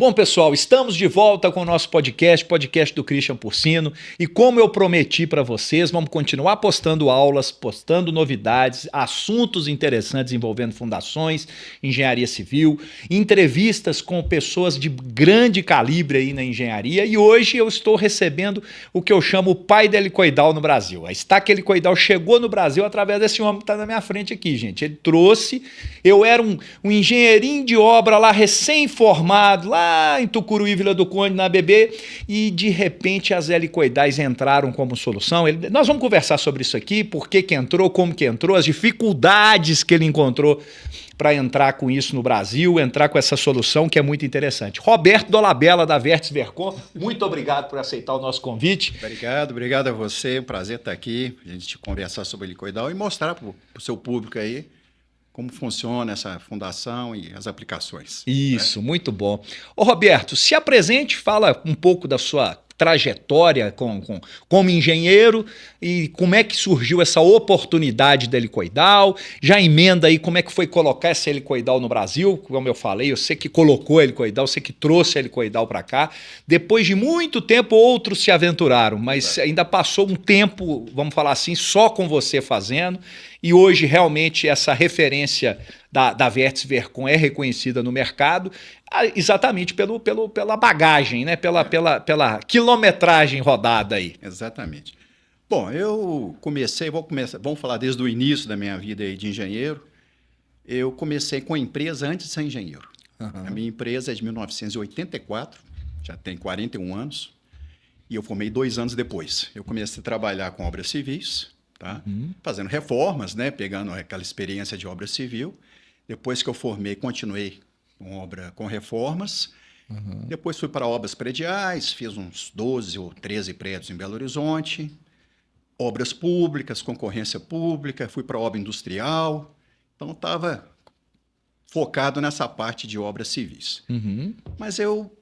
Bom, pessoal, estamos de volta com o nosso podcast do Christian Porcino. E como eu prometi para vocês, vamos continuar postando aulas, postando novidades, assuntos interessantes envolvendo fundações, engenharia civil, entrevistas com pessoas de grande calibre aí na engenharia. E hoje eu estou recebendo o que eu chamo o pai da helicoidal no Brasil. A Stack Helicoidal chegou no Brasil através desse homem que está na minha frente aqui, gente. Ele trouxe, eu era um engenheirinho de obra lá, recém-formado, lá em Tucuruí, Vila do Conde, na ABB, e de repente as helicoidais entraram como solução. Nós vamos conversar sobre isso aqui, por que entrou, como que entrou, as dificuldades que ele encontrou para entrar com isso no Brasil, entrar com essa solução que é muito interessante. Roberto Dolabella, da Vértice Vercon, muito obrigado por aceitar o nosso convite. Obrigado a você, é um prazer estar aqui, a gente conversar sobre a helicoidal e mostrar para o seu público aí como funciona essa fundação e as aplicações. Isso, né? Muito bom. Ô Roberto, se apresente, fala um pouco da sua trajetória como engenheiro e como é que surgiu essa oportunidade da helicoidal. Já emenda aí como é que foi colocar essa helicoidal no Brasil, como eu falei, você que colocou a helicoidal, você que trouxe a helicoidal para cá. Depois de muito tempo, outros se aventuraram, mas ainda passou um tempo, vamos falar assim, só com você fazendo. E hoje, realmente, essa referência da Vértice Vercon é reconhecida no mercado exatamente pela bagagem, né? Pela quilometragem rodada aí. Exatamente. Bom, vamos falar desde o início da minha vida aí de engenheiro. Eu comecei com a empresa antes de ser engenheiro. Uhum. A minha empresa é de 1984, já tem 41 anos, e eu formei 2 anos depois. Eu comecei a trabalhar com obras civis, tá? Uhum. Fazendo reformas, né? Pegando aquela experiência de obra civil. Depois que eu formei, continuei com reformas. Uhum. Depois fui para obras prediais, fiz uns 12 ou 13 prédios em Belo Horizonte. Obras públicas, concorrência pública, fui para obra industrial. Então, estava focado nessa parte de obras civis. Uhum. Mas eu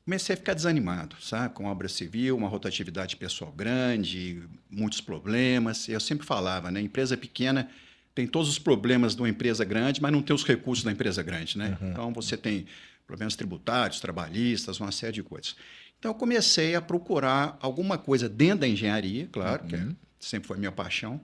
comecei a ficar desanimado, sabe? Com obra civil, uma rotatividade pessoal grande, muitos problemas. Eu sempre falava, né? Empresa pequena tem todos os problemas de uma empresa grande, mas não tem os recursos da empresa grande, né? Uhum. Então, você tem problemas tributários, trabalhistas, uma série de coisas. Então, eu comecei a procurar alguma coisa dentro da engenharia, claro, que sempre foi minha paixão,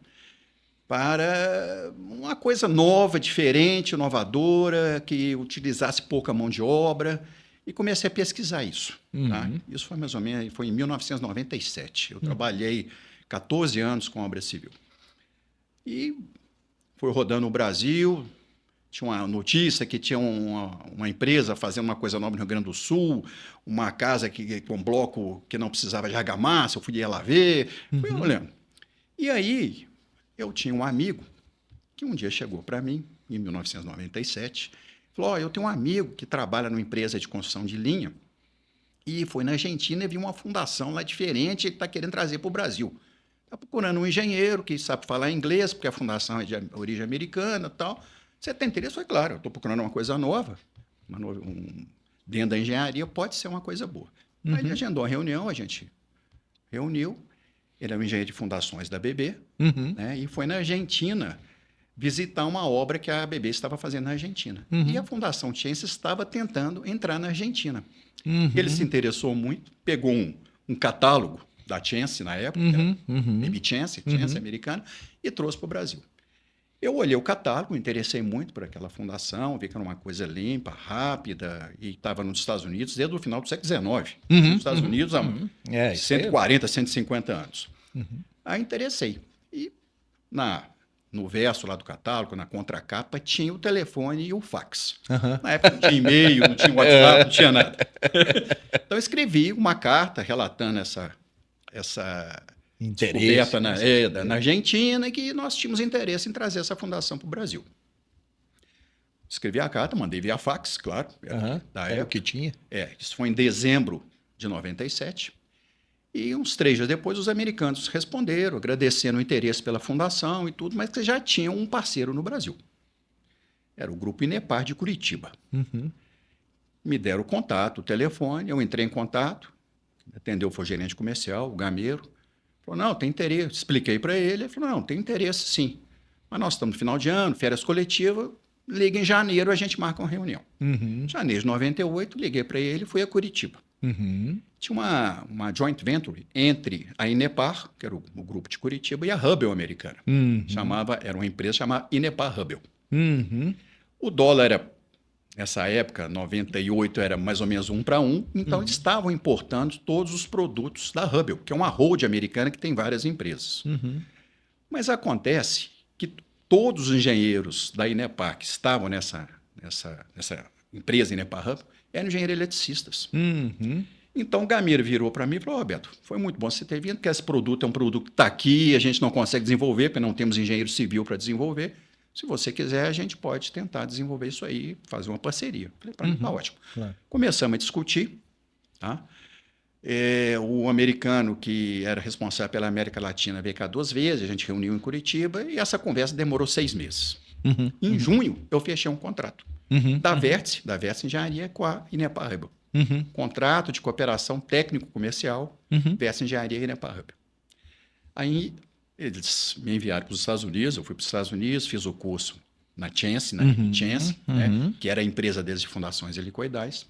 para uma coisa nova, diferente, inovadora, que utilizasse pouca mão de obra. E comecei a pesquisar isso. Uhum. Tá? Isso foi mais ou menos em 1997. Eu trabalhei 14 anos com obra civil. E fui rodando o Brasil. Tinha uma notícia que tinha uma empresa fazendo uma coisa nova no Rio Grande do Sul, uma casa com um bloco que não precisava de argamassa. Eu fui lá ver, fui olhando. E aí, eu tinha um amigo que um dia chegou para mim, em 1997, falou, eu tenho um amigo que trabalha numa empresa de construção de linha e foi na Argentina e viu uma fundação lá diferente e está querendo trazer para o Brasil. Está procurando um engenheiro que sabe falar inglês, porque a fundação é de origem americana e tal. Você tem interesse? Foi claro, eu estou procurando uma coisa nova, dentro da engenharia pode ser uma coisa boa. Uhum. Aí ele agendou a reunião, a gente reuniu, ele é um engenheiro de fundações da ABB, né, e foi na Argentina visitar uma obra que a ABB estava fazendo na Argentina. Uhum. E a Fundação Chance estava tentando entrar na Argentina. Uhum. Ele se interessou muito, pegou um catálogo da Chance na época, Baby Chance, Chance americana, e trouxe para o Brasil. Eu olhei o catálogo, me interessei muito por aquela fundação, vi que era uma coisa limpa, rápida, e estava nos Estados Unidos desde o final do século XIX. Nos Estados Unidos há 140, 150 anos. Aí interessei. E no verso lá do catálogo, na contracapa, tinha o telefone e o fax. Na época não tinha e-mail, não tinha WhatsApp, não tinha nada. Então, eu escrevi uma carta relatando essa descoberta na Argentina e que nós tínhamos interesse em trazer essa fundação para o Brasil. Escrevi a carta, mandei via fax, claro. Da época que tinha. Isso foi em dezembro de 97. E uns 3 dias depois, os americanos responderam, agradecendo o interesse pela fundação e tudo, mas que já tinham um parceiro no Brasil. Era o Grupo Inepar de Curitiba. Me deram o contato, o telefone, eu entrei em contato, atendeu foi o gerente comercial, o Gameiro. Falou, não, tem interesse. Expliquei para ele, ele falou, não, tem interesse sim. Mas nós estamos no final de ano, férias coletivas, liga em janeiro, a gente marca uma reunião. Uhum. Em janeiro de 98, liguei para ele e fui a Curitiba. Uhum. Tinha uma joint venture entre a Inepar, que era o grupo de Curitiba, e a Hubble americana. Uhum. Era uma empresa chamada Inepar Hubble. Uhum. O dólar era, nessa época, 98, era mais ou menos 1 para 1, então eles estavam importando todos os produtos da Hubble, que é uma hold americana que tem várias empresas. Uhum. Mas acontece que todos os engenheiros da Inepar que estavam nessa empresa Inepar Hubble eram engenheiros eletricistas. Uhum. Então o Gamiro virou para mim e falou: Roberto, foi muito bom você ter vindo, porque esse produto é um produto que está aqui, a gente não consegue desenvolver, porque não temos engenheiro civil para desenvolver. Se você quiser, a gente pode tentar desenvolver isso aí, fazer uma parceria. Falei, para mim está ótimo. Claro. Começamos a discutir. Tá? O americano que era responsável pela América Latina veio cá 2 vezes, a gente reuniu em Curitiba e essa conversa demorou 6 meses. Uhum. Em junho, eu fechei um contrato da Vértice Engenharia com a Inepar Hubble. Uhum. Contrato de cooperação técnico-comercial, Vértice Engenharia e Inepar Hubble. Aí eles me enviaram para os Estados Unidos, eu fui para os Estados Unidos, fiz o curso na Chance, né, que era a empresa deles de fundações helicoidais,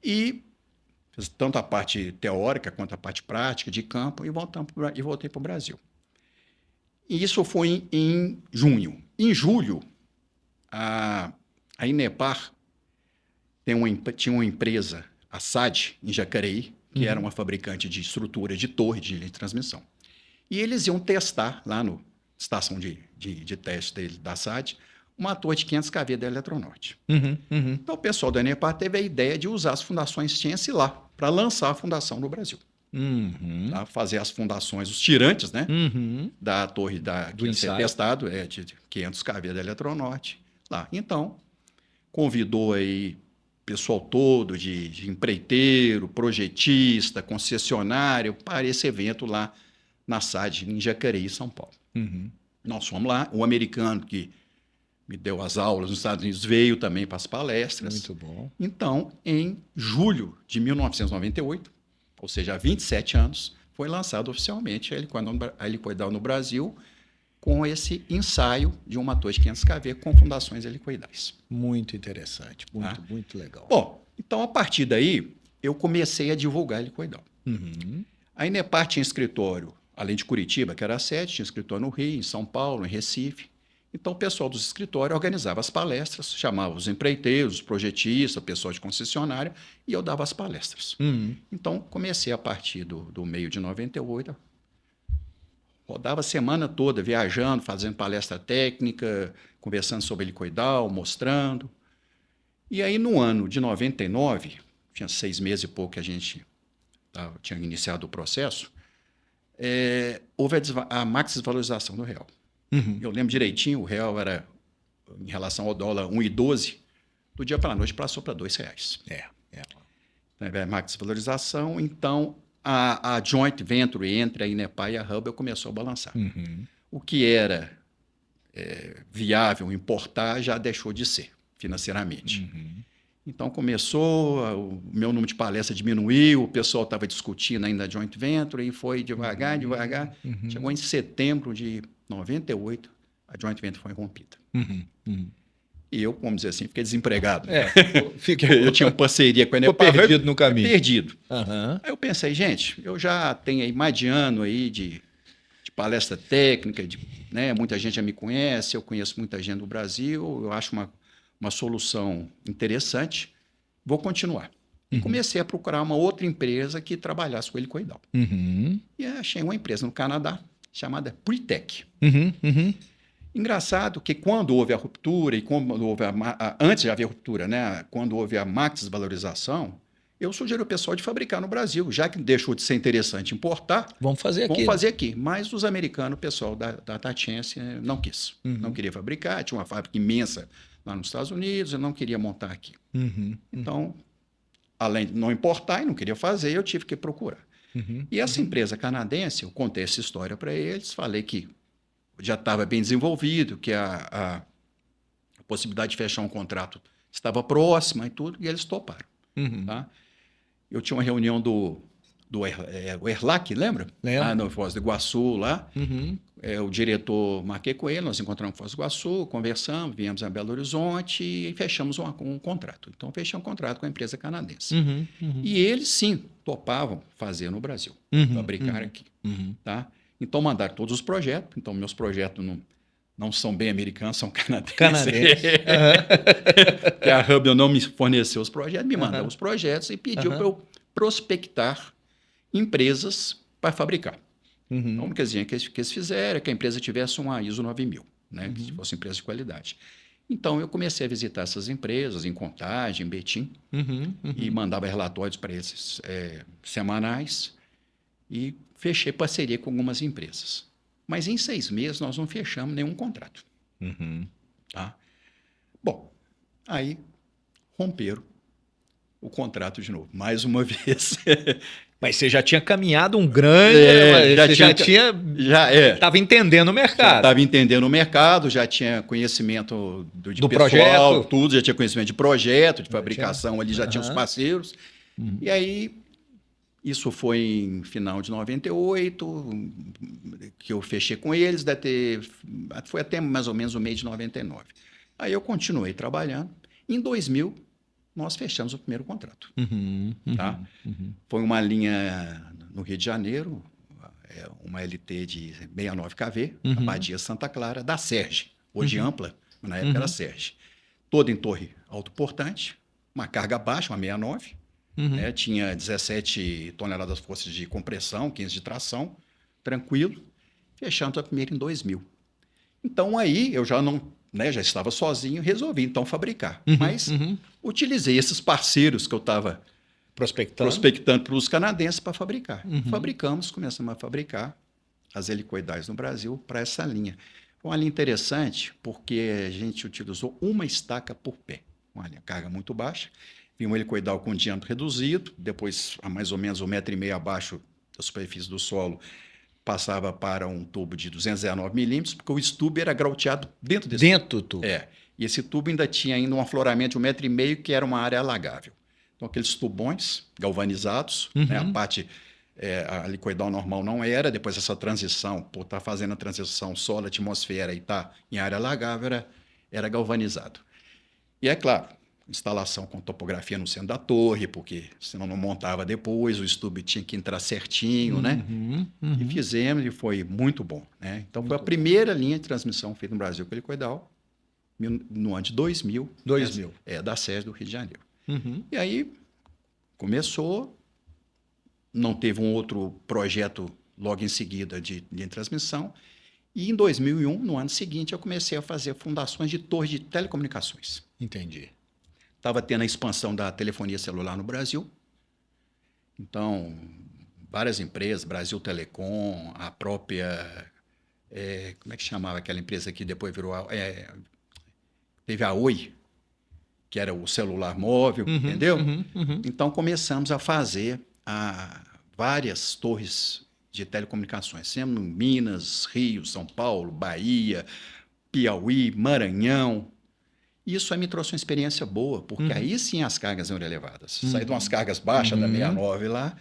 e fiz tanto a parte teórica quanto a parte prática de campo e voltei para o Brasil. E isso foi em junho. Em julho, a Inepar tinha uma empresa, a SAD, em Jacareí, que era uma fabricante de estrutura de torre de linha de transmissão. E eles iam testar lá na estação de teste da SAD uma torre de 500 kV da Eletronorte. Então o pessoal da Inepar teve a ideia de usar as fundações Chance lá para lançar a fundação no Brasil. Tá? Fazer as fundações, os tirantes, né? Da torre que ia ser testado, de 500 kV da Eletronorte. Lá. Então, convidou aí o pessoal todo de empreiteiro, projetista, concessionário, para esse evento lá na SAD, em Jacareí, São Paulo. Nós fomos lá, o americano que me deu as aulas nos Estados Unidos veio também para as palestras. Muito bom. Então, em julho de 1998, ou seja, há 27 anos, foi lançado oficialmente a helicoidal no Brasil, com esse ensaio de uma torre de 500 kV com fundações helicoidais. Muito interessante, muito legal. Bom, então a partir daí, eu comecei a divulgar a helicoidal. A Inepar tinha escritório, além de Curitiba, que era a sede, tinha escritório no Rio, em São Paulo, em Recife. Então, o pessoal dos escritórios organizava as palestras, chamava os empreiteiros, os projetistas, o pessoal de concessionária, e eu dava as palestras. Então, comecei a partir do meio de 98, rodava a semana toda viajando, fazendo palestra técnica, conversando sobre helicoidal, mostrando. E aí, no ano de 99, tinha 6 meses e pouco que a gente tinha iniciado o processo, houve a maxi-valorização do real. Eu lembro direitinho, o real era, em relação ao dólar, 1,12, do dia para a noite passou para R$2. Maxi-valorização, então a joint venture entre a Inepar e a Hubble começou a balançar. O que era viável importar já deixou de ser, financeiramente. Então começou, o meu número de palestras diminuiu, o pessoal estava discutindo ainda a joint venture e foi devagar. Chegou em setembro de 98, a joint venture foi rompida. E eu, vamos dizer assim, fiquei desempregado. Eu tinha uma parceria com a Inepar. Ficou perdido no caminho. Perdido. Aí eu pensei, gente, eu já tenho aí mais de ano aí de palestra técnica, né? Muita gente já me conhece, eu conheço muita gente do Brasil, eu acho uma solução interessante, vou continuar. E comecei a procurar uma outra empresa que trabalhasse com helicoidal. E achei uma empresa no Canadá chamada Pretec. Engraçado que quando houve a ruptura e quando houve antes de haver ruptura, né, quando houve a max-valorização, eu sugeri ao pessoal de fabricar no Brasil, já que deixou de ser interessante importar, vamos fazer aqui. Mas os americanos, o pessoal da Tatiense não quis, não queria fabricar, tinha uma fábrica imensa lá nos Estados Unidos, eu não queria montar aqui. Então, além de não importar e não queria fazer, eu tive que procurar. E essa empresa canadense, eu contei essa história para eles, falei que já estava bem desenvolvido, que a possibilidade de fechar um contrato estava próxima e tudo, e eles toparam. Tá? Eu tinha uma reunião do ERLAC, lembra? Lembro. No Foz do Iguaçu, lá, o diretor, marquei com ele, nós encontramos em Foz do Iguaçu, conversamos, viemos a Belo Horizonte e fechamos um contrato. Então, fechamos um contrato com a empresa canadense. E eles, sim, topavam fazer no Brasil, fabricar aqui. Tá? Então, mandaram todos os projetos. Então, meus projetos não são bem americanos, são canadenses. Porque a Hubble não me forneceu os projetos, me mandou os projetos e pediu para eu prospectar empresas para fabricar. Então, o que eles fizeram é que a empresa tivesse uma ISO 9000, né? Que fosse empresa de qualidade. Então, eu comecei a visitar essas empresas em Contagem, em Betim, e mandava relatórios para eles semanais e fechei parceria com algumas empresas. Mas em 6 meses nós não fechamos nenhum contrato. Tá? Bom, aí romperam o contrato de novo, mais uma vez. Mas você já tinha caminhado um grande... Estava entendendo o mercado. Estava entendendo o mercado, já tinha conhecimento do pessoal, projeto. Tudo, já tinha conhecimento de projeto, de fabricação, ali já tinha os parceiros. E aí, isso foi em final de 98, que eu fechei com eles, foi até mais ou menos o mês de 99. Aí eu continuei trabalhando. Em 2000, nós fechamos o primeiro contrato. Tá? Foi uma linha no Rio de Janeiro, uma LT de 69 kV, Abadia Santa Clara, da Serge, hoje ampla, na época era Serge. Toda em torre autoportante, uma carga baixa, uma 69, né? Tinha 17 toneladas forças de compressão, 15 de tração, tranquilo. Fechamos a primeira em 2000. Então aí eu já não... já estava sozinho, resolvi então fabricar. Mas utilizei esses parceiros que eu estava prospectando para os canadenses para fabricar. Fabricamos, começamos a fabricar as helicoidais no Brasil para essa linha. Foi uma linha interessante porque a gente utilizou uma estaca por pé. Uma carga muito baixa. Vinha um helicoidal com diâmetro reduzido, depois a mais ou menos 1,5 m abaixo da superfície do solo, passava para um tubo de 219 milímetros, porque o tubo era grauteado dentro desse do tubo. E esse tubo ainda tinha um afloramento de 1,5 m, que era uma área alagável. Então, aqueles tubões galvanizados, né, a parte a helicoidal normal não era, depois essa transição, por estar fazendo a transição solo-atmosfera e estar em área alagável, era galvanizado. E é claro, instalação com topografia no centro da torre, porque senão não montava depois, o estubo tinha que entrar certinho, né? E fizemos e foi muito bom, né? Então, foi a primeira linha de transmissão feita no Brasil com helicoidal, no ano de 2000. Da SES do Rio de Janeiro. E aí, começou, não teve um outro projeto logo em seguida de linha de transmissão, e em 2001, no ano seguinte, eu comecei a fazer fundações de torres de telecomunicações. Entendi. Estava tendo a expansão da telefonia celular no Brasil. Então, várias empresas, Brasil Telecom, a própria... como é que chamava aquela empresa que depois virou... teve a Oi, que era o celular móvel, entendeu? Então, começamos a fazer várias torres de telecomunicações. Sempre em Minas, Rio, São Paulo, Bahia, Piauí, Maranhão. Isso me trouxe uma experiência boa, porque aí sim as cargas eram elevadas. Saí de umas cargas baixas da 69 lá,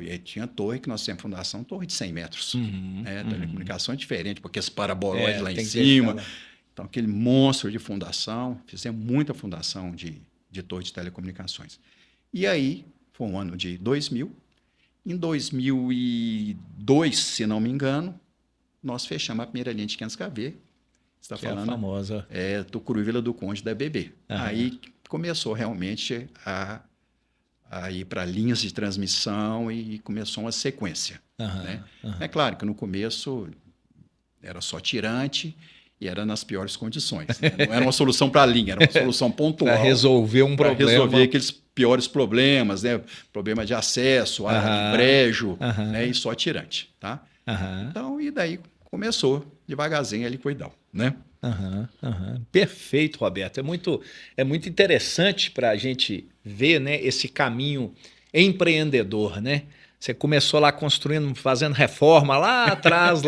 e aí tinha torre, que nós temos fundação, torre de 100 metros. Telecomunicação é diferente, porque esse paraboloide lá em cima. Então, aquele monstro de fundação, fizemos muita fundação de torre de telecomunicações. E aí, foi um ano de 2000. Em 2002, se não me engano, nós fechamos a primeira linha de 500 kV. Você está falando? É a famosa. Tucuruí Vila do Conde da EBB. Aí começou realmente a ir para linhas de transmissão e começou uma sequência. Né? É claro que no começo era só tirante e era nas piores condições. Né? Não era uma solução para a linha, era uma solução pontual. Para resolver um problema. Para resolver aqueles piores problemas, né? Problema de acesso, área de brejo, né? E só tirante. Tá? Então, e daí começou devagarzinho a helicoidal, né? Perfeito, Roberto. É muito interessante para a gente ver, né, esse caminho empreendedor, né? Você começou lá construindo, fazendo reforma lá atrás,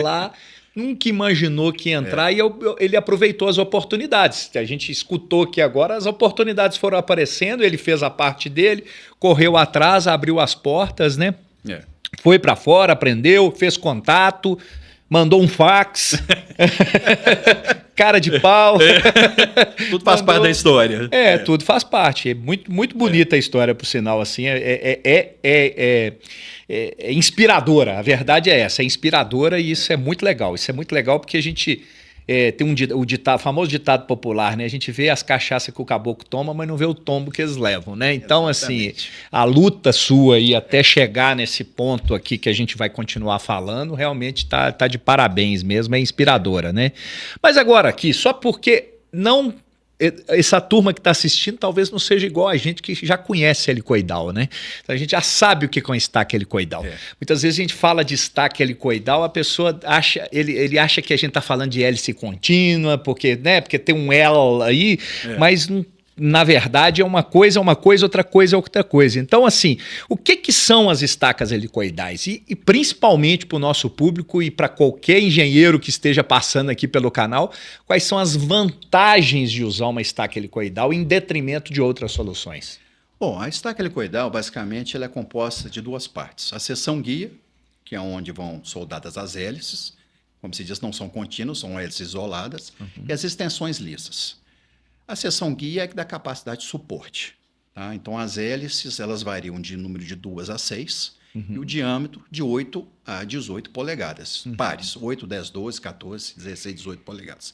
nunca imaginou que ia entrar e ele aproveitou as oportunidades. A gente escutou que agora as oportunidades foram aparecendo, ele fez a parte dele, correu atrás, abriu as portas, né? Foi para fora, aprendeu, fez contato, mandou um fax, cara de pau. Tudo faz parte da história. Tudo faz parte. É muito, muito bonita a história, por sinal. Assim, é inspiradora. A verdade é essa, é inspiradora e isso é muito legal. Isso é muito legal porque a gente tem o famoso ditado popular, né? A gente vê as cachaças que o caboclo toma, mas não vê o tombo que eles levam, né? Então, Exatamente. assim, a luta sua aí até chegar nesse ponto aqui que a gente vai continuar falando, realmente tá de parabéns mesmo, é inspiradora, né? Mas agora aqui, só porque não... Essa turma que está assistindo talvez não seja igual a gente que já conhece helicoidal, né? Então a gente já sabe o que é um estaque helicoidal. Muitas vezes a gente fala de estaque helicoidal, a pessoa acha, ele acha que a gente está falando de hélice contínua, porque tem um L aí, mas não. Na verdade, uma coisa, outra coisa é outra coisa. Então, assim, o que são as estacas helicoidais? E principalmente para o nosso público e para qualquer engenheiro que esteja passando aqui pelo canal, quais são as vantagens de usar uma estaca helicoidal em detrimento de outras soluções? Bom, a estaca helicoidal, basicamente, ela é composta de duas partes. A seção guia, que é onde vão soldadas as hélices, como se diz, não são contínuas, são hélices isoladas, e as extensões lisas. A seção guia é que dá capacidade de suporte. Tá? Então, as hélices elas variam de número de 2 a 6 e o diâmetro de 8 a 18 polegadas. Pares, 8, 10, 12, 14, 16, 18 polegadas.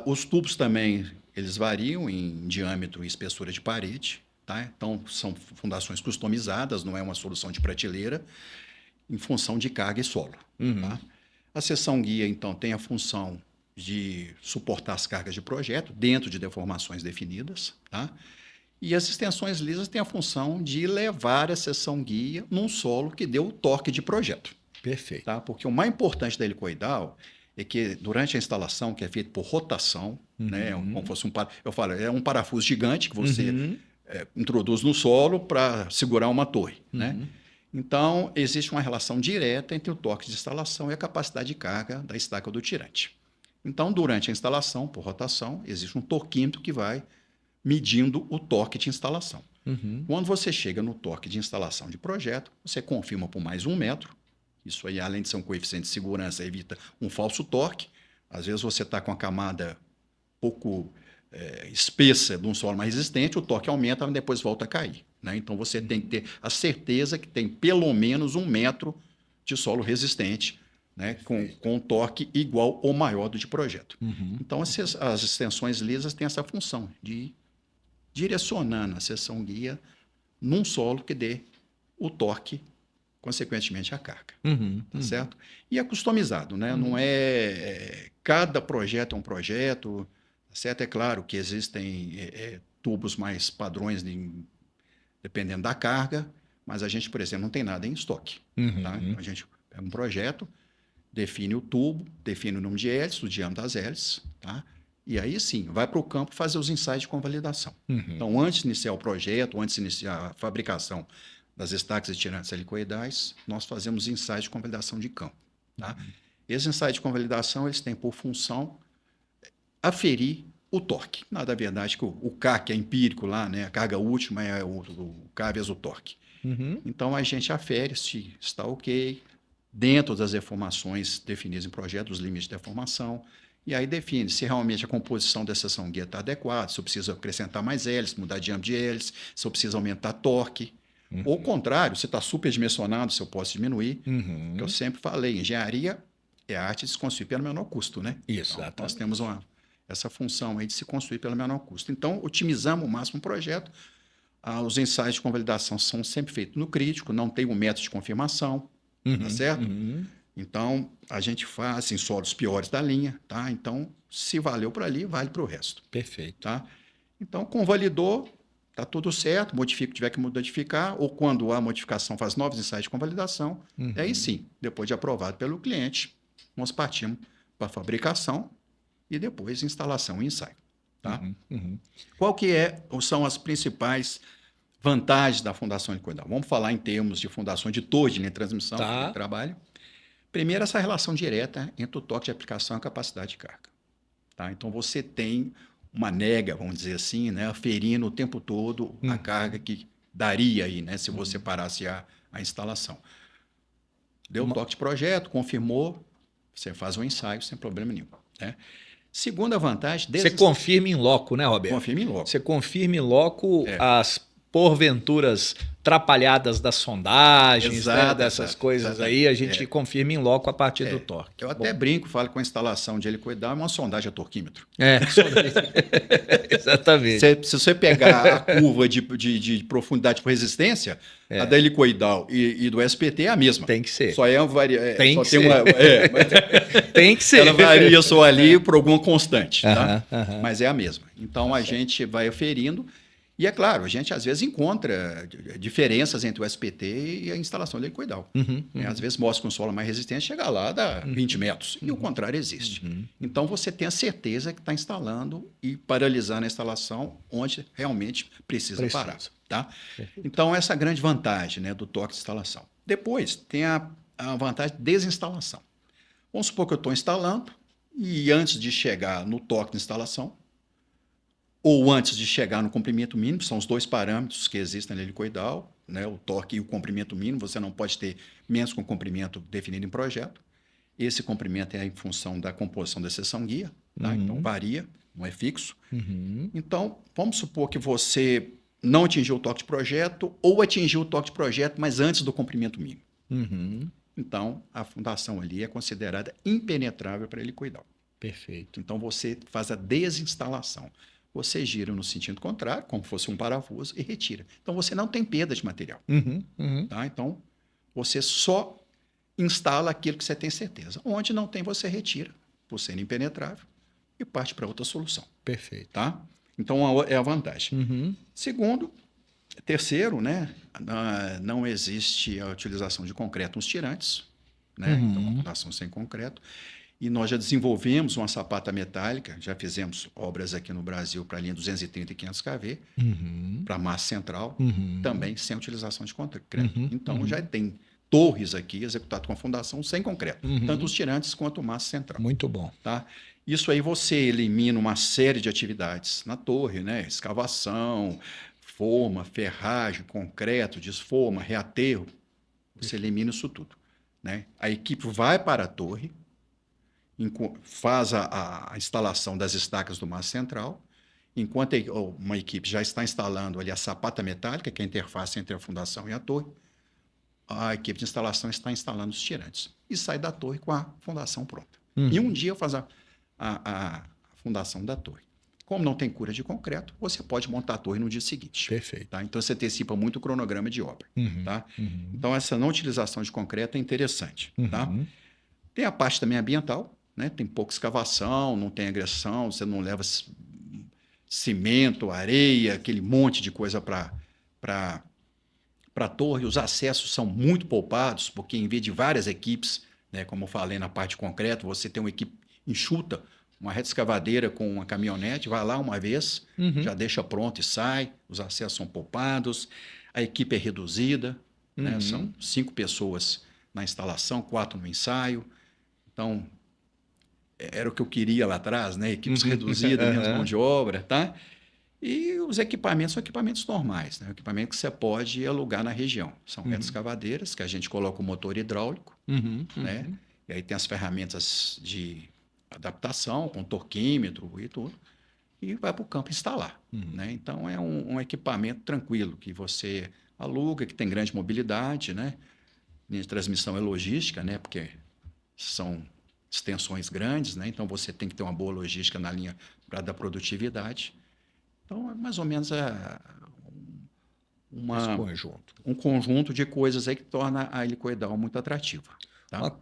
Os tubos também eles variam em diâmetro e espessura de parede. Tá? Então, são fundações customizadas, não é uma solução de prateleira, em função de carga e solo. Tá? A seção guia, então, tem a função de suportar as cargas de projeto dentro de deformações definidas, tá? E as extensões lisas têm a função de levar a seção guia num solo que dê o torque de projeto. Perfeito. Tá? Porque o mais importante da helicoidal é que durante a instalação, que é feita por rotação, né, como fosse é um parafuso gigante que você introduz no solo para segurar uma torre, né? Então, existe uma relação direta entre o torque de instalação e a capacidade de carga da estaca do tirante. Então, durante a instalação, por rotação, existe um torquímetro que vai medindo o torque de instalação. Quando você chega no torque de instalação de projeto, você confirma por mais 1 metro. Isso aí, além de ser um coeficiente de segurança, evita um falso torque. Às vezes você está com a camada pouco espessa de um solo mais resistente, o torque aumenta, mas depois volta a cair. Né? Então, você tem que ter a certeza que tem pelo menos 1 metro de solo resistente, né, com um torque igual ou maior do de projeto. Então, as extensões lisas têm essa função de ir direcionando a seção guia num solo que dê o torque, consequentemente, a carga. Tá certo? E é customizado, né? Não cada projeto é um projeto, tá certo? É claro que existem tubos mais padrões dependendo da carga, mas a gente, por exemplo, não tem nada em estoque. Tá? Então, a gente pega um projeto, define o tubo, define o número de hélices, o diâmetro das hélices, tá? E aí sim, vai para o campo fazer os ensaios de convalidação. Então, antes de iniciar o projeto, antes de iniciar a fabricação das estacas e tirantes helicoidais, nós fazemos ensaios de convalidação de campo. Tá? Esses ensaios de convalidação eles têm por função aferir o torque. Nada, verdade, que o K, que é empírico lá, né? A carga última é o K vezes o torque. Então, a gente afere se está ok, dentro das deformações definidas em projeto, os limites de deformação, e aí define se realmente a composição da seção guia está adequada, se eu preciso acrescentar mais hélices, mudar diâmetro de hélice, se eu preciso aumentar torque. Ou ao contrário, se está superdimensionado, se eu posso diminuir. Que eu sempre falei, engenharia é a arte de se construir pelo menor custo, né? Isso, então, nós temos essa função aí de se construir pelo menor custo. Então, otimizamos o máximo o projeto. Os ensaios de convalidação são sempre feitos no crítico, não tem um método de confirmação, tá certo? Então, a gente faz em solos piores da linha, tá? Então, se valeu para ali, vale para o resto. Perfeito. Tá? Então, convalidou, está tudo certo, modifica o que tiver que modificar, ou quando há modificação, faz novos ensaios de convalidação. Aí sim, depois de aprovado pelo cliente, nós partimos para a fabricação e depois instalação e ensaio. Tá? Qual que são as principais vantagens da fundação helicoidal? Vamos falar em termos de fundação de torre de linha de transmissão, que trabalho. Primeiro, essa relação direta entre o torque de aplicação e a capacidade de carga. Tá? Então, você tem uma nega, vamos dizer assim, né, aferindo o tempo todo a carga que daria aí, né, se você parasse a instalação. Deu o toque de projeto, confirmou, Você faz um ensaio sem problema nenhum. Né? Segunda vantagem... Você confirma em loco, né, Roberto? Confirma em loco. Você confirma em loco as porventuras atrapalhadas das sondagens, né, dessas coisas aí, a gente confirma em loco a partir do torque. Eu até brinco, falo com a instalação de helicoidal, é uma sondagem a torquímetro. Exatamente. Se você pegar a curva de profundidade por resistência, a da helicoidal e do SPT é a mesma. Tem que ser. Só é uma tem que ser. Ela varia só ali por alguma constante, tá? Mas é a mesma. Então a gente vai aferindo. E é claro, a gente às vezes encontra diferenças entre o SPT e a instalação helicoidal. Às vezes mostra que um solo mais resistente chega lá, dá 20 metros, e o contrário existe. Então você tem a certeza que está instalando e paralisando a instalação onde realmente precisa parar. Tá? Então essa é a grande vantagem, né, do torque de instalação. Depois tem a vantagem de desinstalação. Vamos supor que eu estou instalando e antes de chegar no torque de instalação, ou antes de chegar no comprimento mínimo, são os dois parâmetros que existem na helicoidal, né, o torque e o comprimento mínimo, você não pode ter menos que um comprimento definido em projeto. Esse comprimento é em função da composição da seção guia, tá? Então varia, não é fixo. Então, vamos supor que você não atingiu o torque de projeto ou atingiu o torque de projeto, mas antes do comprimento mínimo. Então, a fundação ali é considerada impenetrável para helicoidal. Perfeito. Então, você faz a desinstalação. Você gira no sentido contrário, como se fosse um parafuso, e retira. Então, você não tem perda de material. Tá? Então, você só instala aquilo que você tem certeza. Onde não tem, você retira, por ser impenetrável, e parte para outra solução. Perfeito. Tá? Então, é a vantagem. Terceiro, né, não existe a utilização de concreto nos tirantes, né? Então, uma fundação sem concreto. E nós já desenvolvemos uma sapata metálica, já fizemos obras aqui no Brasil para a linha 230 e 500 kV, para massa central, também sem utilização de concreto. Então, já tem torres aqui executadas com a fundação sem concreto, tanto os tirantes quanto massa central. Muito bom. Tá? Isso aí você elimina uma série de atividades na torre, né? Escavação, forma, ferragem, concreto, desforma, reaterro. Você elimina isso tudo. Né? A equipe vai para a torre, faz a instalação das estacas do massa central, enquanto uma equipe já está instalando ali a sapata metálica, que é a interface entre a fundação e a torre, a equipe de instalação está instalando os tirantes e sai da torre com a fundação pronta. E um dia faz a fundação da torre. Como não tem cura de concreto, você pode montar a torre no dia seguinte. Perfeito. Tá? Então, você antecipa muito o cronograma de obra. Tá? Então, essa não utilização de concreto é interessante. Tá? Tem a parte também ambiental, né? Tem pouca escavação, não tem agressão, você não leva cimento, areia, aquele monte de coisa para a torre. Os acessos são muito poupados, porque em vez de várias equipes, né, como eu falei na parte de concreto, você tem uma equipe enxuta, uma reta escavadeira com uma caminhonete, vai lá uma vez, já deixa pronto e sai, os acessos são poupados, a equipe é reduzida, né, são 5 pessoas na instalação, 4 no ensaio. Então, era o que eu queria lá atrás, né? Equipes reduzidas, menos mão de obra, tá? E os equipamentos são equipamentos normais, né? Equipamento que você pode alugar na região. São retas escavadeiras, que a gente coloca o motor hidráulico, né? E aí tem as ferramentas de adaptação, com torquímetro e tudo, e vai para o campo instalar, né? Então, é um equipamento tranquilo, que você aluga, que tem grande mobilidade, né? Linha de transmissão é logística, né? Porque são extensões grandes, né? Então você tem que ter uma boa logística na linha para dar produtividade. Então, é mais ou menos um conjunto de coisas aí que torna a helicoidal muito atrativa. Tá?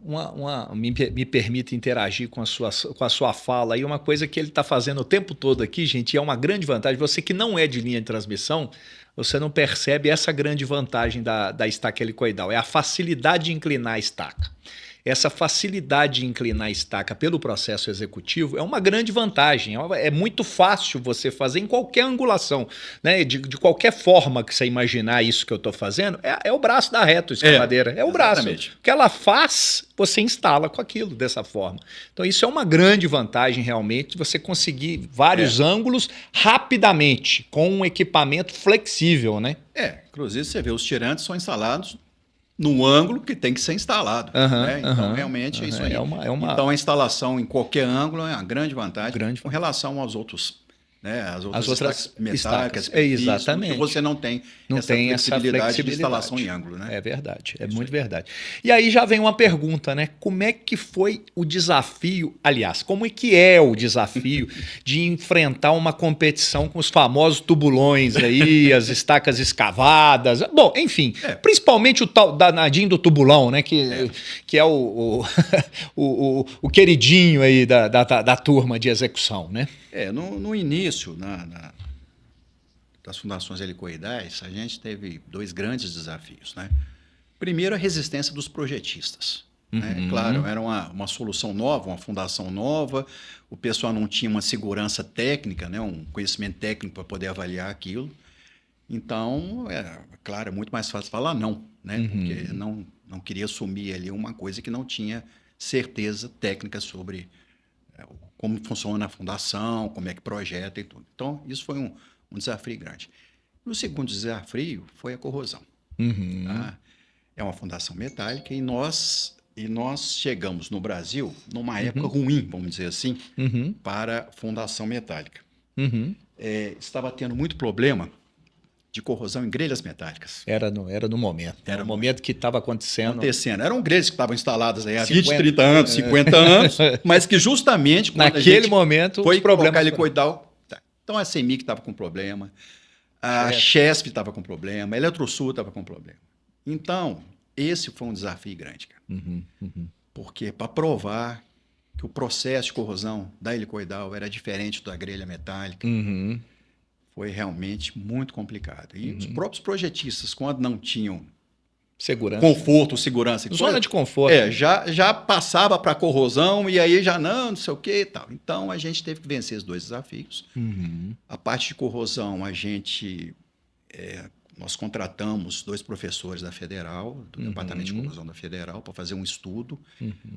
Me permita interagir com a sua fala aí, uma coisa que ele está fazendo o tempo todo aqui, gente, e é uma grande vantagem. Você que não é de linha de transmissão, você não percebe essa grande vantagem da estaca helicoidal, é a facilidade de inclinar a estaca. Essa facilidade de inclinar a estaca pelo processo executivo é uma grande vantagem. É muito fácil você fazer em qualquer angulação, né? De qualquer forma que você imaginar isso que eu estou fazendo, é o braço da reta escavadeira. É o braço. O que ela faz, você instala com aquilo dessa forma. Então, isso é uma grande vantagem, realmente, você conseguir vários ângulos rapidamente, com um equipamento flexível, né? Inclusive, você vê, os tirantes são instalados no ângulo que tem que ser instalado. Né? Então, realmente, é isso aí. Então, a instalação em qualquer ângulo é uma grande vantagem com relação aos outros, né? As outras metálicas. Exatamente. Porque você não tem essa flexibilidade de instalação em ângulo. Né? É verdade, é muito verdade. E aí já vem uma pergunta, né? Como é que foi o desafio, aliás, como é que é o desafio de enfrentar uma competição com os famosos tubulões aí, as estacas escavadas, bom, enfim, principalmente o tal danadinho do tubulão, né? Que é o queridinho aí da turma de execução, né? No início, das fundações helicoidais, a gente teve 2 grandes desafios. Né? Primeiro, a resistência dos projetistas. Né? Claro, era uma solução nova, uma fundação nova, o pessoal não tinha uma segurança técnica, né? Um conhecimento técnico para poder avaliar aquilo. Então, claro, é muito mais fácil falar não, né? Porque não queria assumir ali uma coisa que não tinha certeza técnica sobre como funciona a fundação, como é que projeta e tudo. Então, isso foi um desafio grande. O segundo desafio foi a corrosão. Tá? É uma fundação metálica e nós chegamos no Brasil numa época ruim, vamos dizer assim, para fundação metálica. Estava tendo muito problema de corrosão em grelhas metálicas. Era no momento. Era o momento que estava acontecendo. Eram grelhas que estavam instaladas aí há 20, 30 anos, 50 anos, mas que justamente quando naquele momento foi colocar helicoidal. Então a CEMIG estava com problema, a Chesf estava com problema, a Eletrosul estava com problema. Então, esse foi um desafio grande, cara. Porque para provar que o processo de corrosão da helicoidal era diferente da grelha metálica, foi realmente muito complicado. E os próprios projetistas, quando não tinham conforto, segurança... Zona de conforto. Já passava para corrosão e aí já não sei o que e tal. Então, a gente teve que vencer os 2 desafios. A parte de corrosão, nós contratamos 2 professores da Federal, do Departamento de Corrosão da Federal, para fazer um estudo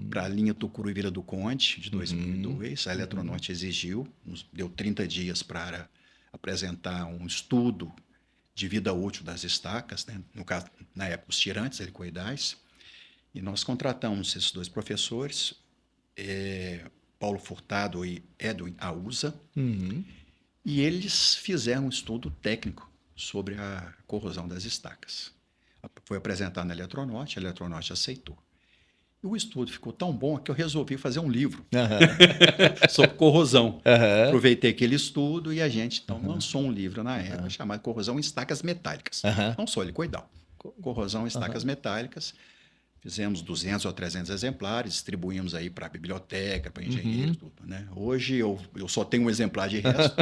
para a linha Tucuruí Vila do Conde, de 2002. A Eletronorte exigiu, deu 30 dias para apresentar um estudo de vida útil das estacas, né? No caso, na época, os tirantes helicoidais. E nós contratamos esses 2 professores, Paulo Furtado e Edwin Ausa, e eles fizeram um estudo técnico sobre a corrosão das estacas. Foi apresentado na Eletronorte, a Eletronorte aceitou. E o estudo ficou tão bom que eu resolvi fazer um livro sobre corrosão. Aproveitei aquele estudo e a gente então lançou um livro na época chamado Corrosão em Estacas Metálicas. Não só helicoidal. Corrosão em Estacas Metálicas. Fizemos 200 ou 300 exemplares, distribuímos aí para a biblioteca, para engenheiros, tudo, né? Hoje eu só tenho um exemplar de resto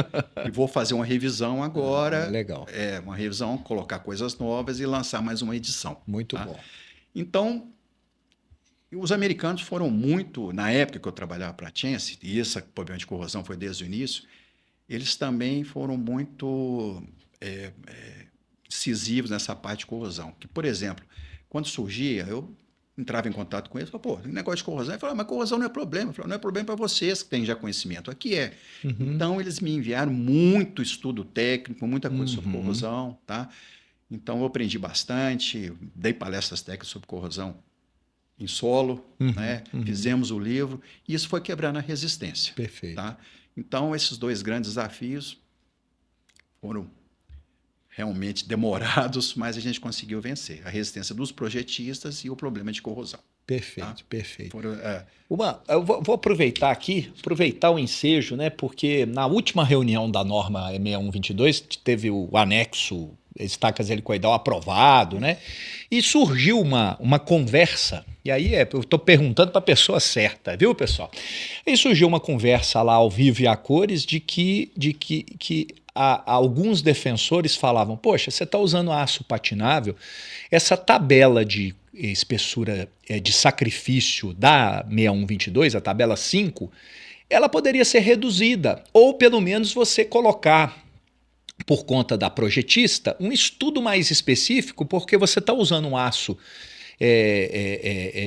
e vou fazer uma revisão agora. Legal. Uma revisão, colocar coisas novas e lançar mais uma edição. Muito bom. Então, os americanos foram muito, na época que eu trabalhava para a Chance, e esse problema de corrosão foi desde o início, eles também foram muito decisivos nessa parte de corrosão. Que, por exemplo, quando surgia, eu entrava em contato com eles, falava, negócio de corrosão. Eu falava, mas corrosão não é problema. Eu falava, não é problema para vocês que têm já conhecimento. Aqui é. Então, eles me enviaram muito estudo técnico, muita coisa sobre corrosão, tá? Então, eu aprendi bastante, dei palestras técnicas sobre corrosão em solo, né? Fizemos o livro, e isso foi quebrando a resistência. Perfeito. Tá? Então, esses 2 grandes desafios foram realmente demorados, mas a gente conseguiu vencer. A resistência dos projetistas e o problema de corrosão. Perfeito, tá? perfeito. Eu vou aproveitar o ensejo, né? Porque na última reunião da norma 6122 teve o anexo estacas helicoidal aprovado, né? E surgiu uma conversa, e aí eu estou perguntando para a pessoa certa, viu, pessoal? E surgiu uma conversa lá ao vivo e a cores de que alguns defensores falavam, poxa, você está usando aço patinável, essa tabela de espessura de sacrifício da 6122, a tabela 5, ela poderia ser reduzida, ou pelo menos você colocar, por conta da projetista, um estudo mais específico, porque você está usando um aço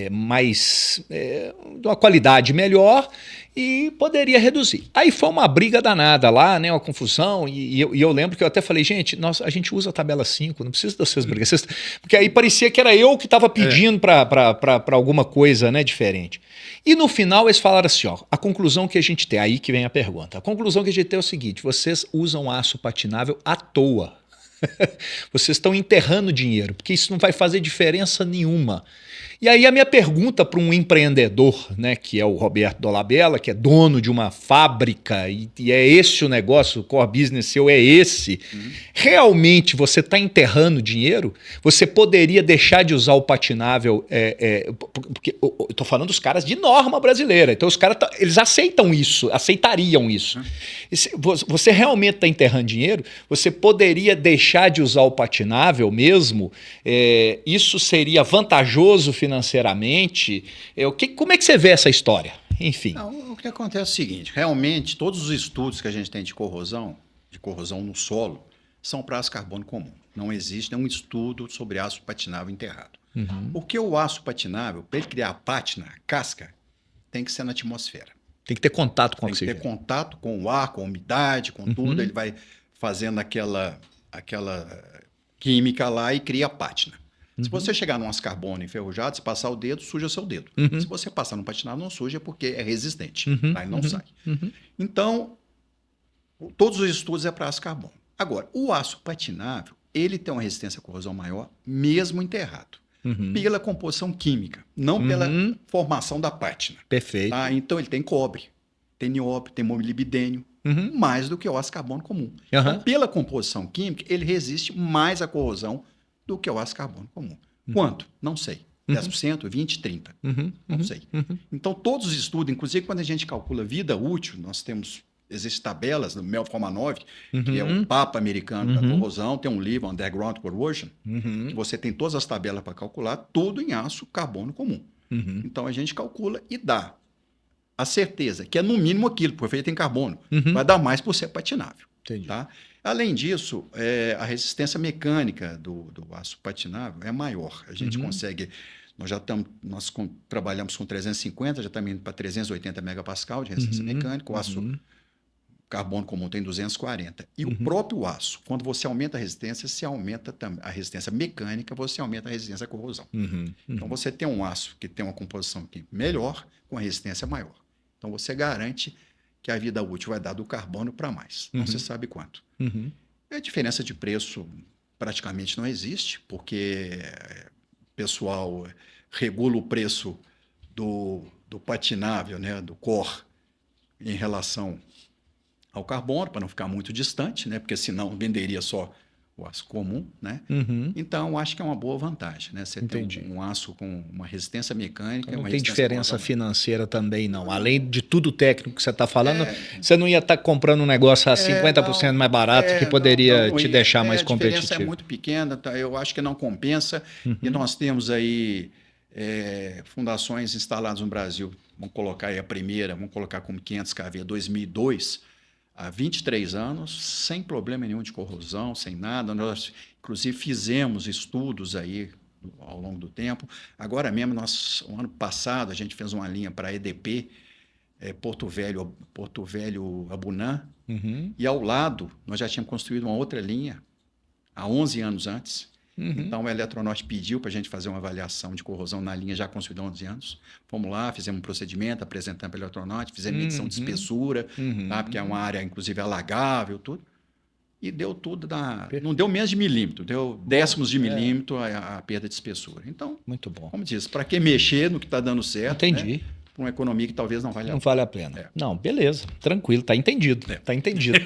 mais de uma qualidade melhor e poderia reduzir. Aí foi uma briga danada lá, né, uma confusão, e eu lembro que eu até falei, gente, a gente usa a tabela 5, não precisa das suas brigas, porque aí parecia que era eu que estava pedindo para alguma coisa, né, diferente. E no final eles falaram assim, ó, a conclusão que a gente tem, aí que vem a pergunta, a conclusão que a gente tem é o seguinte, vocês usam aço patinável à toa. Vocês estão enterrando dinheiro, porque isso não vai fazer diferença nenhuma. E aí a minha pergunta para um empreendedor, né, que é o Roberto Dolabella, que é dono de uma fábrica, e é esse o negócio, o core business seu é esse, realmente você está enterrando dinheiro? Você poderia deixar de usar o patinável, porque eu estou falando dos caras de norma brasileira, então os caras eles aceitam isso, aceitariam isso. Você realmente está enterrando dinheiro? Você poderia deixar de usar o patinável mesmo? Isso seria vantajoso financeiramente? Como é que você vê essa história? Enfim. Não, o que acontece é o seguinte, realmente todos os estudos que a gente tem de corrosão no solo, são para aço carbono comum. Não existe nenhum estudo sobre aço patinável enterrado. Porque o aço patinável, para ele criar a pátina, a casca, tem que ser na atmosfera. Tem que ter contato com o oxigênio. Tem que ter contato com o ar, com a umidade, com tudo. Ele vai fazendo aquela química lá e cria a pátina. Se você chegar num aço carbono enferrujado, se passar o dedo, suja seu dedo. Se você passar no patinado, não suja porque é resistente. Tá? Ele não sai. Então, todos os estudos é para aço carbono. Agora, o aço patinável, ele tem uma resistência à corrosão maior, mesmo enterrado. Pela composição química, não pela formação da pátina. Perfeito. Tá? Então, ele tem cobre, tem nióbio, tem molibdênio, mais do que o aço carbono comum. Então, pela composição química, ele resiste mais à corrosão do que o aço carbono comum. Quanto? Não sei. 10%, 20%, 30%. Não sei. Então, todos os estudos, inclusive quando a gente calcula vida útil, existem tabelas do Mel Romanov, que é o papa americano da corrosão, tem um livro, Underground Corrosion, que você tem todas as tabelas para calcular, tudo em aço carbono comum. Então, a gente calcula e dá a certeza que é no mínimo aquilo, porque feito em carbono. Vai dar mais por ser patinável. Entendi. Tá? Além disso, a resistência mecânica do aço patinável é maior. A gente consegue... Nós trabalhamos com 350, já estamos indo para 380 megapascal de resistência mecânica. O aço carbono comum tem 240. E o próprio aço, quando você aumenta a resistência, você aumenta a resistência mecânica, você aumenta a resistência à corrosão. Então, você tem um aço que tem uma composição melhor, com a resistência maior. Então, você garante que a vida útil vai dar do carbono para mais. Não se sabe quanto. A diferença de preço praticamente não existe, porque o pessoal regula o preço do patinável, né, do core, em relação ao carbono, para não ficar muito distante, né, porque senão venderia só o aço comum, né? Então, acho que é uma boa vantagem, né? Você tem um aço com uma resistência mecânica. Não tem diferença financeira também, não. Além de tudo técnico que você está falando, você não ia estar comprando um negócio a 50% mais barato que poderia te deixar mais competitivo. A diferença é muito pequena, tá? Eu acho que não compensa. E nós temos aí fundações instaladas no Brasil. Vamos colocar aí a primeira, vamos colocar como 500 kV 2002, há 23 anos, sem problema nenhum de corrosão, sem nada. Nós, inclusive, fizemos estudos aí ao longo do tempo. Agora mesmo, o ano passado, a gente fez uma linha para EDP, Porto Velho, Abunã, e ao lado, nós já tínhamos construído uma outra linha, há 11 anos antes. Então, a Eletronorte pediu para a gente fazer uma avaliação de corrosão na linha já construída há 11 anos. Fomos lá, fizemos um procedimento, apresentamos para a Eletronorte, fizemos medição de espessura, tá? Porque é uma área, inclusive, alagável, tudo. E deu tudo, não deu menos de milímetro, deu décimos de milímetro a perda de espessura. Então, muito bom. Como diz, para que mexer no que está dando certo? Entendi. Né? Para uma economia que talvez não valha a pena. Não vale a pena. Não, beleza, tranquilo, tá entendido. Tá entendido.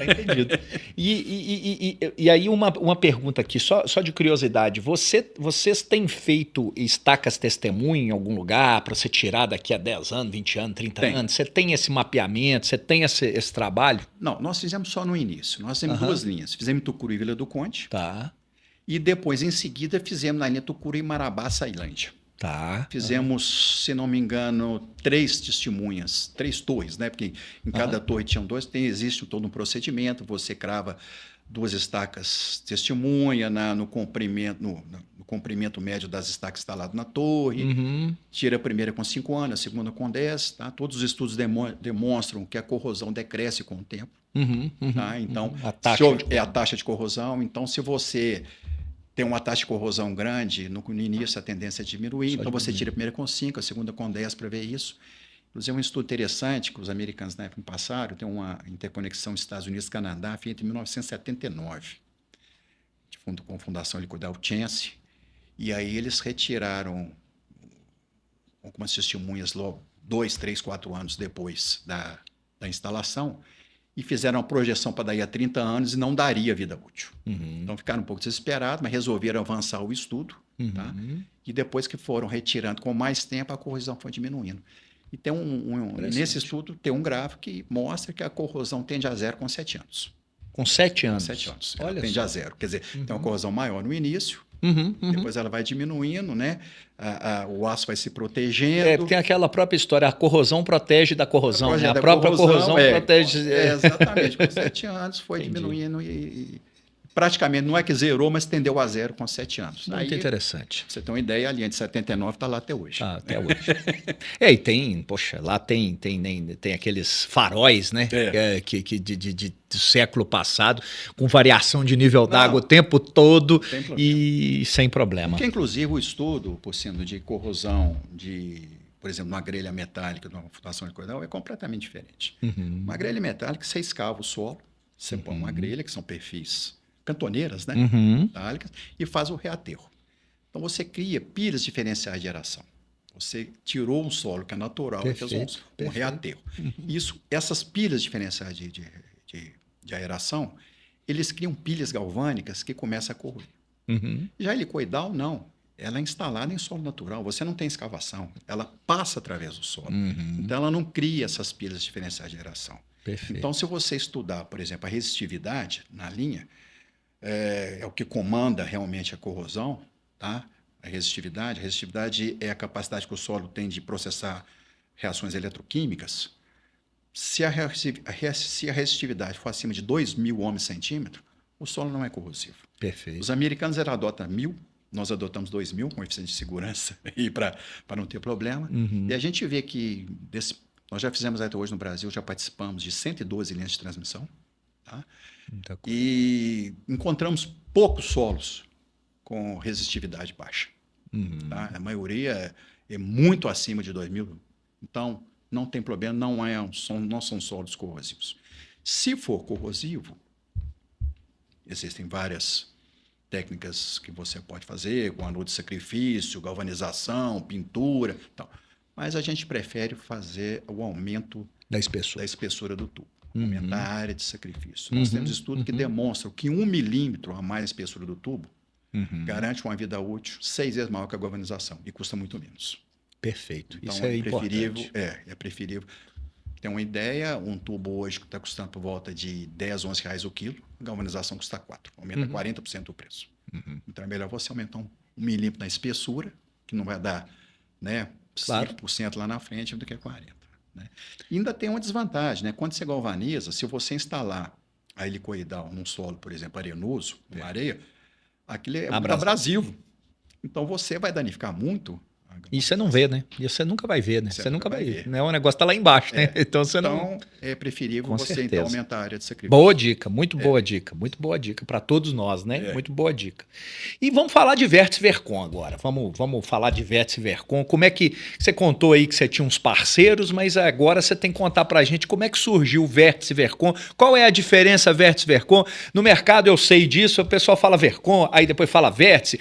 E aí uma pergunta aqui, só de curiosidade. Vocês têm feito estacas testemunha em algum lugar para você tirar daqui a 10 anos, 20 anos, 30 anos? Você tem esse mapeamento, você tem esse trabalho? Não, nós fizemos só no início. Nós temos duas linhas. Fizemos em Tucuruí, Vila do Conde. Tá. E depois, em seguida, fizemos na linha Tucuruí, Marabá, Ceilândia. Tá. Fizemos, se não me engano, 3 testemunhas, 3 torres, né? Porque em cada torre tinham 2, existe todo um procedimento, você crava duas estacas testemunha no comprimento médio das estacas instaladas na torre, tira a primeira com 5 anos, a segunda com 10, tá? Todos os estudos demonstram que a corrosão decresce com o tempo. Tá? Então, é a taxa de corrosão. Então, se você tem uma taxa de corrosão grande, no início a tendência é diminuir, então você tira a primeira com 5, a segunda com 10 para ver isso. Inclusive, um estudo interessante que os americanos na época passaram, tem uma interconexão Estados Unidos-Canadá, feita em 1979, com a Fundação Liquidal Chance, e aí eles retiraram algumas testemunhas logo 2, 3, 4 anos depois da instalação e fizeram uma projeção para daí a 30 anos e não daria vida útil. Então ficaram um pouco desesperados, mas resolveram avançar o estudo, tá? E depois que foram retirando com mais tempo, a corrosão foi diminuindo. E tem nesse estudo tem um gráfico que mostra que a corrosão tende a zero com 7 anos. Com 7 anos? Com 7 anos. Olha, ela tende a zero. Quer dizer, tem uma corrosão maior no início, depois ela vai diminuindo, né? O aço vai se protegendo. Tem aquela própria história, a corrosão protege da corrosão, né? A própria corrosão protege... exatamente, com 7 anos foi diminuindo e praticamente, não é que zerou, mas tendeu a zero com 7 anos. Muito interessante. Você tem uma ideia, a linha de 79 está lá até hoje. Até hoje. E tem, poxa, lá tem aqueles faróis, né? Do século passado, com variação de nível d'água o tempo todo e sem problema. Porque, inclusive, o estudo, por sendo de corrosão por exemplo, uma grelha metálica de uma fundação de cordão é completamente diferente. Uma grelha metálica, você escava o solo, você põe uma grelha, que são perfis cantoneiras, né? Metálicas, e faz o reaterro. Então, você cria pilhas diferenciais de aeração. Você tirou um solo que é natural e fez um reaterro. Essas pilhas diferenciais de aeração, eles criam pilhas galvânicas que começam a corroer. Já a helicoidal, não. Ela é instalada em solo natural. Você não tem escavação. Ela passa através do solo. Então, ela não cria essas pilhas diferenciais de aeração. Então, se você estudar, por exemplo, a resistividade na linha, é o que comanda realmente a corrosão, tá? A resistividade. A resistividade é a capacidade que o solo tem de processar reações eletroquímicas. Se a resistividade for acima de 2.000 ohms/centímetro, o solo não é corrosivo. Perfeito. Os americanos adotam 1.000, nós adotamos 2.000, com eficiência de segurança, para não ter problema. E a gente vê que, nós já fizemos até hoje no Brasil, já participamos de 112 linhas de transmissão, tá? E encontramos poucos solos com resistividade baixa. Tá? A maioria é muito acima de 2.000. Então, não tem problema, não são solos corrosivos. Se for corrosivo, existem várias técnicas que você pode fazer, com anel de sacrifício, galvanização, pintura, tal. Mas a gente prefere fazer o aumento da espessura do tubo. Aumentar a área de sacrifício. Nós temos estudos que demonstram que 1 milímetro a mais a espessura do tubo garante uma vida útil 6 vezes maior que a galvanização e custa muito menos. Perfeito. Então, isso é importante. É preferível. Tem uma ideia, um tubo hoje que está custando por volta de 10, 11 reais o quilo, a galvanização custa 4, aumenta 40% o preço. Então é melhor você aumentar 1 milímetro na espessura, que não vai dar, né, 5% lá na frente do que 40%. Né? E ainda tem uma desvantagem, né? Quando você galvaniza, se você instalar a helicoidal num solo, por exemplo, arenoso, uma areia, aquilo é muito abrasivo. Então você vai danificar muito. E você não vê, né? E você nunca vai ver, né? Você nunca vai ver. Né? O negócio está lá embaixo, né? Então você não. Então é preferível você então aumentar a área de sacrifício. Boa dica, muito boa dica. Muito boa dica para todos nós, né? Muito boa dica. E vamos falar de Vértice Vercon agora. Vamos falar de Vértice Vercon. Como é que você contou aí que você tinha uns parceiros, mas agora você tem que contar para a gente como é que surgiu o Vértice Vercon. Qual é a diferença Vértice Vercon? No mercado eu sei disso, o pessoal fala Vercon, aí depois fala Vértice,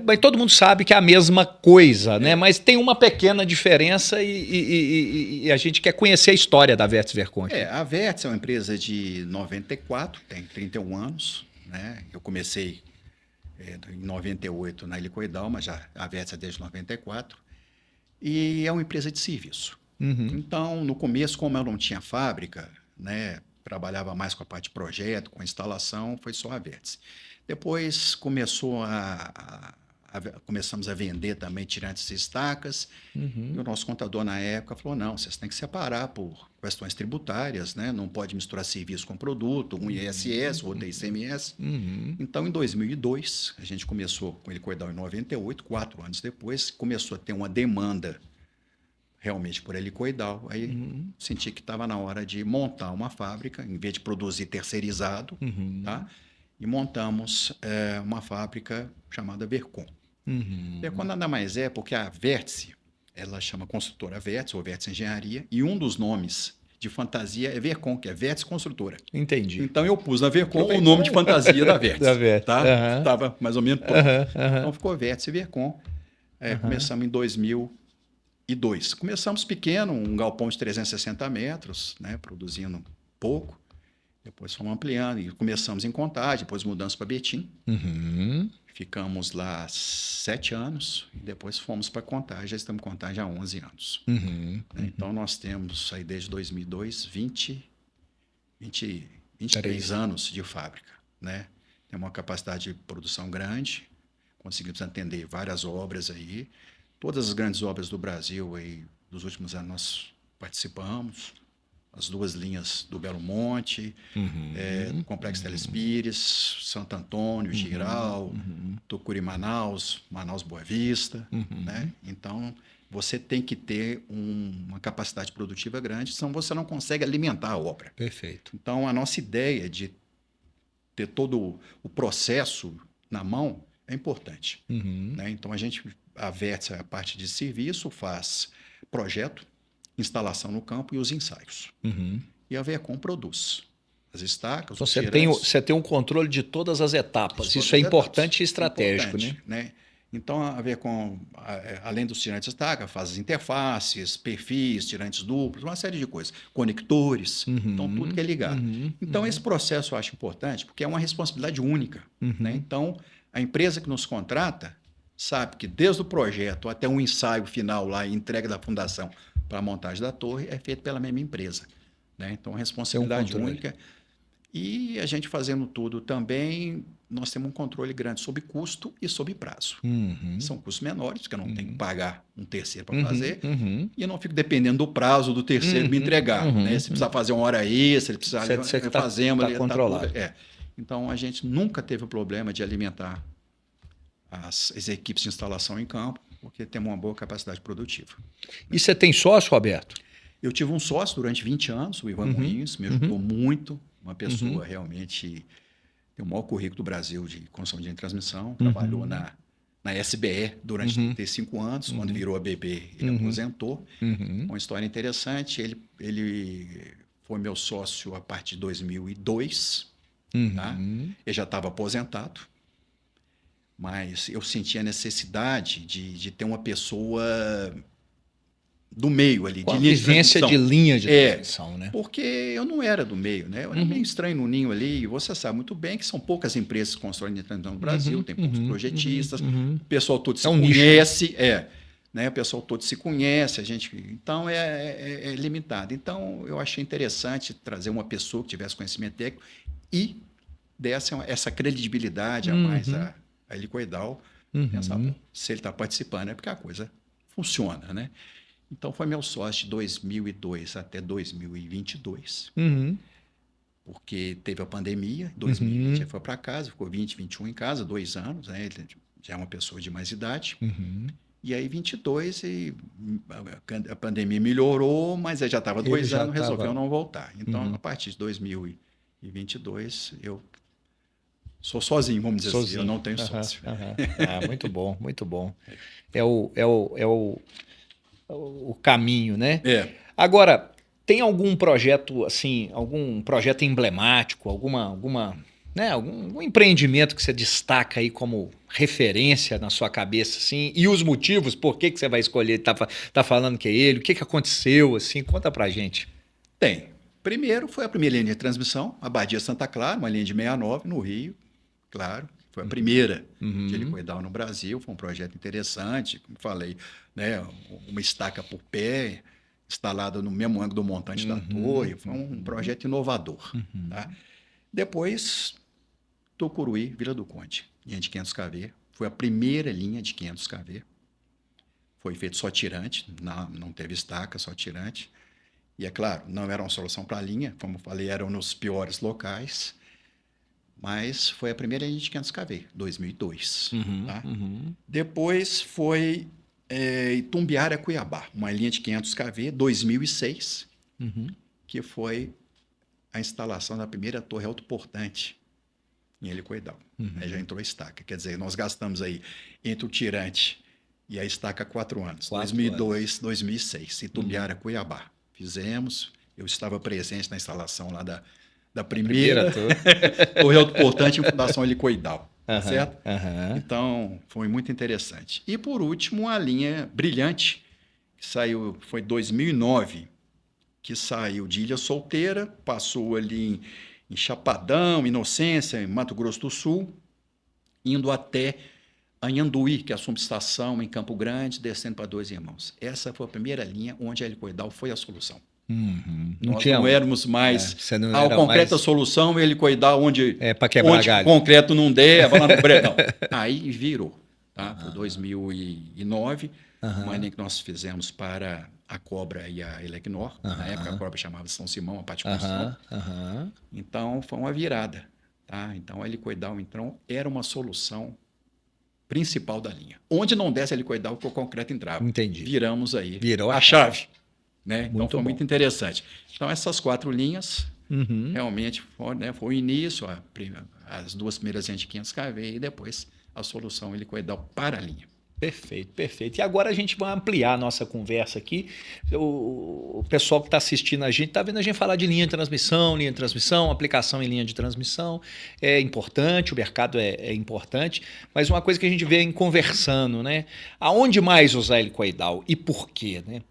mas todo mundo sabe que é a mesma coisa, né? Mas tem uma pequena diferença e a gente quer conhecer a história da Vértice Vercon. A Vértice é uma empresa de 94, tem 31 anos. Né? Eu comecei em 98 na Helicoidal, mas a Vértice é desde 94. E é uma empresa de serviço. Então, no começo, como eu não tinha fábrica, né, trabalhava mais com a parte de projeto, com a instalação, foi só a Vértice. Depois começou a começamos a vender também tirantes e estacas. E o nosso contador, na época, falou, não, vocês têm que separar por questões tributárias, né? Não pode misturar serviço com produto, um ISS, outro ICMS. Então, em 2002, a gente começou com Helicoidal em 98, 4 anos depois, começou a ter uma demanda realmente por helicoidal. Aí senti que estava na hora de montar uma fábrica, em vez de produzir terceirizado, tá? E montamos uma fábrica chamada Vercon. Vercon nada mais é porque a Vértice, ela chama construtora Vértice, ou Vértice Engenharia, e um dos nomes de fantasia é Vercon, que é Vértice Construtora. Entendi. Então eu pus na Vercon o nome de fantasia da Vértice. Da Vértice. Tá? Estava mais ou menos pronto. Então ficou Vértice e Vercon. Começamos em 2002. Começamos pequeno, um galpão de 360 metros, né, produzindo pouco. Depois fomos ampliando e começamos em Contagem, depois mudamos para Betim. Ficamos lá 7 anos e depois fomos para Contagem. Já estamos em Contagem há 11 anos. Então, nós temos aí desde 2002, 23 anos de fábrica. Né? Temos uma capacidade de produção grande, conseguimos atender várias obras aí. Todas as grandes obras do Brasil aí, dos últimos anos nós participamos. As 2 linhas do Belo Monte, Complexo Telespires, Santo Antônio, Giral, Tucuri, Manaus, Manaus Boa Vista. Né? Então, você tem que ter uma capacidade produtiva grande, senão você não consegue alimentar a obra. Perfeito. Então, a nossa ideia de ter todo o processo na mão é importante. Né? Então, a Vértice, a parte de serviço, faz projeto, instalação no campo e os ensaios. E a Vercon produz as estacas, então, os você tem um controle de todas as etapas. Isso é importante e estratégico. Né? Então, a Vercon, além dos tirantes de estaca, faz as interfaces, perfis, tirantes duplos, uma série de coisas. Conectores, então tudo que é ligado. Então, esse processo eu acho importante porque é uma responsabilidade única. Né? Então, a empresa que nos contrata sabe que desde o projeto até um ensaio final lá e entrega da fundação para a montagem da torre é feito pela mesma empresa. Né? Então, a responsabilidade única. E a gente fazendo tudo também, nós temos um controle grande sobre custo e sobre prazo. São custos menores, porque eu não tenho que pagar um terceiro para fazer, e eu não fico dependendo do prazo do terceiro me entregar. Né? Se precisar fazer uma hora extra, se precisar fazemos ali. Controlado. Então, a gente nunca teve o problema de alimentar as equipes de instalação em campo, porque temos uma boa capacidade produtiva. E você tem sócio, Roberto? Eu tive um sócio durante 20 anos, o Ivan Moinhos, me ajudou muito, uma pessoa realmente tem o maior currículo do Brasil de construção de linha de transmissão, trabalhou na SBE durante 35 anos, quando virou a BB, ele aposentou. Uma história interessante, ele foi meu sócio a partir de 2002, tá? Ele já estava aposentado, mas eu senti a necessidade de ter uma pessoa do meio ali, com de linha vivência de linha de transmissão, né? Porque eu não era do meio, né? Eu era meio estranho no ninho ali, e você sabe muito bem que são poucas empresas que constroem linha de transmissão no Brasil, tem poucos projetistas, o pessoal todo se conhece, né? O pessoal todo se conhece, então é limitado. Então eu achei interessante trazer uma pessoa que tivesse conhecimento técnico e desse essa credibilidade a mais a Helicoidal, pensar, se ele está participando é porque a coisa funciona, né? Então, foi meu sócio de 2002 até 2022, porque teve a pandemia, em 2020 ele foi para casa, ficou 2021 em casa, 2 anos, né? Ele já é uma pessoa de mais idade. E aí, 22, a pandemia melhorou, mas ele já estava 2 anos, resolveu não voltar. Então, a partir de 2022, eu sou sozinho, vamos dizer assim, eu não tenho sócio. Muito bom, muito bom. É o caminho, né? Agora, tem algum projeto assim, algum projeto emblemático, algum empreendimento que você destaca aí como referência na sua cabeça, assim, e os motivos, por que você vai escolher, tá falando que é ele, o que aconteceu, assim, conta pra gente. Tem. Primeiro foi a primeira linha de transmissão, a Badia Santa Clara, uma linha de 69 no Rio, claro. Foi a primeira de helicoidal no Brasil, foi um projeto interessante, como falei, né, uma estaca por pé, instalada no mesmo ângulo do montante da torre, foi um projeto inovador. Tá? Depois, Tucuruí, Vila do Conde, linha de 500 kV, Foi a primeira linha de 500 kV. Foi feito só tirante, não teve estaca, só tirante. E, é claro, não era uma solução para a linha, como eu falei, eram nos piores locais. Mas foi a primeira linha de 500 kV, 2002. Tá? Depois foi Itumbiara, Cuiabá, uma linha de 500 kV, 2006, que foi a instalação da primeira torre autoportante em helicoidal. Aí já entrou a estaca. Quer dizer, nós gastamos aí entre o tirante e a estaca 4 anos. 2002, 2006, Itumbiara, Cuiabá. Fizemos, eu estava presente na instalação lá da primeira torre autoportante em fundação helicoidal. Certo? Então, foi muito interessante. E, por último, a linha Brilhante, que saiu, foi 2009, que saiu de Ilha Solteira, passou ali em Chapadão, Inocência, em Mato Grosso do Sul, indo até Anhanduí, que é a subestação em Campo Grande, descendo para Dois Irmãos. Essa foi a primeira linha onde a helicoidal foi a solução. Nós não éramos mais a concreta solução, helicoidal onde o concreto não der, vai lá no brejo. Não. Aí virou. Tá? Foi 2009, uma linha que nós fizemos para a Cobra e a Elecnor. Na época a Cobra chamava São Simão, a parte de construção. Então foi uma virada. Tá? Então a helicoidal então, era uma solução principal da linha. Onde não desse a helicoidal, o concreto entrava. Entendi. Viramos aí Virou a chave. Né? Então muito foi bom. Muito interessante. Então essas 4 linhas realmente foi o início, as 2 primeiras linhas de 500 kV e depois a solução helicoidal para a linha. Perfeito, perfeito. E agora a gente vai ampliar a nossa conversa aqui. O pessoal que está assistindo a gente está vendo a gente falar de linha de transmissão, aplicação em linha de transmissão. É importante, o mercado é importante, mas uma coisa que a gente vê em conversando, né? Aonde mais usar helicoidal e por quê? Né?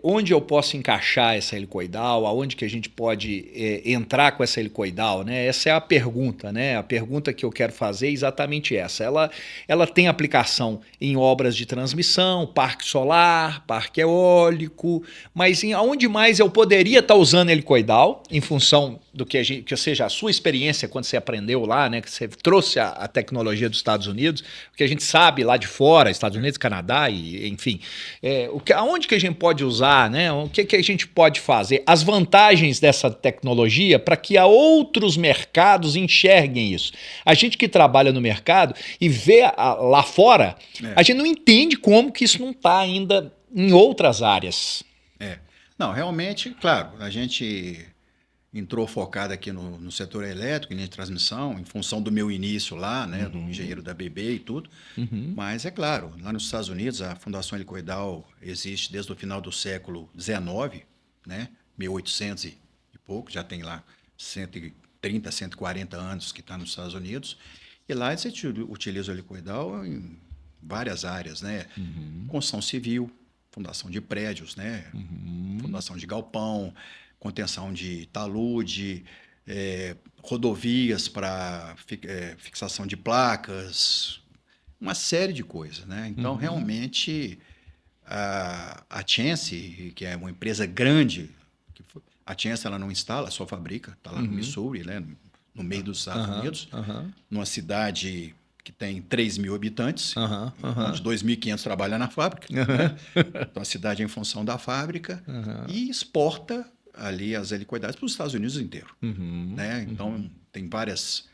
Onde eu posso encaixar essa helicoidal? Aonde que a gente pode entrar com essa helicoidal? Né? Essa é a pergunta, né? A pergunta que eu quero fazer é exatamente essa. Ela tem aplicação em obras de transmissão, parque solar, parque eólico, mas aonde mais eu poderia estar usando helicoidal, em função do que seja a sua experiência quando você aprendeu lá, né, que você trouxe a tecnologia dos Estados Unidos, o que a gente sabe lá de fora, Estados Unidos, Canadá, e enfim, aonde que a gente pode usar, né, o que a gente pode fazer, as vantagens dessa tecnologia para que outros mercados enxerguem isso. A gente que trabalha no mercado e vê lá fora, a gente não entende como que isso não está ainda em outras áreas. Não, realmente, claro, a gente entrou focado aqui no setor elétrico, em linha de transmissão, em função do meu início lá, né, do engenheiro da BB e tudo. Mas, é claro, lá nos Estados Unidos, a Fundação Helicoidal existe desde o final do século XIX, né, 1800 e pouco, já tem lá 130, 140 anos que está nos Estados Unidos. E lá eles utilizam o helicoidal em várias áreas, né? Construção civil, fundação de prédios, né? Fundação de galpão, contenção de talude, rodovias para fixação de placas, uma série de coisas, né? Então, realmente, a Chance, que é uma empresa grande, a Chance ela não instala, ela só fabrica, está lá no Missouri, né? No meio dos Estados Unidos, numa cidade que tem 3 mil habitantes, onde 2.500 trabalham na fábrica. Né? Então, a cidade é em função da fábrica e exporta ali as helicoidais para os Estados Unidos inteiro. Né? Então, tem várias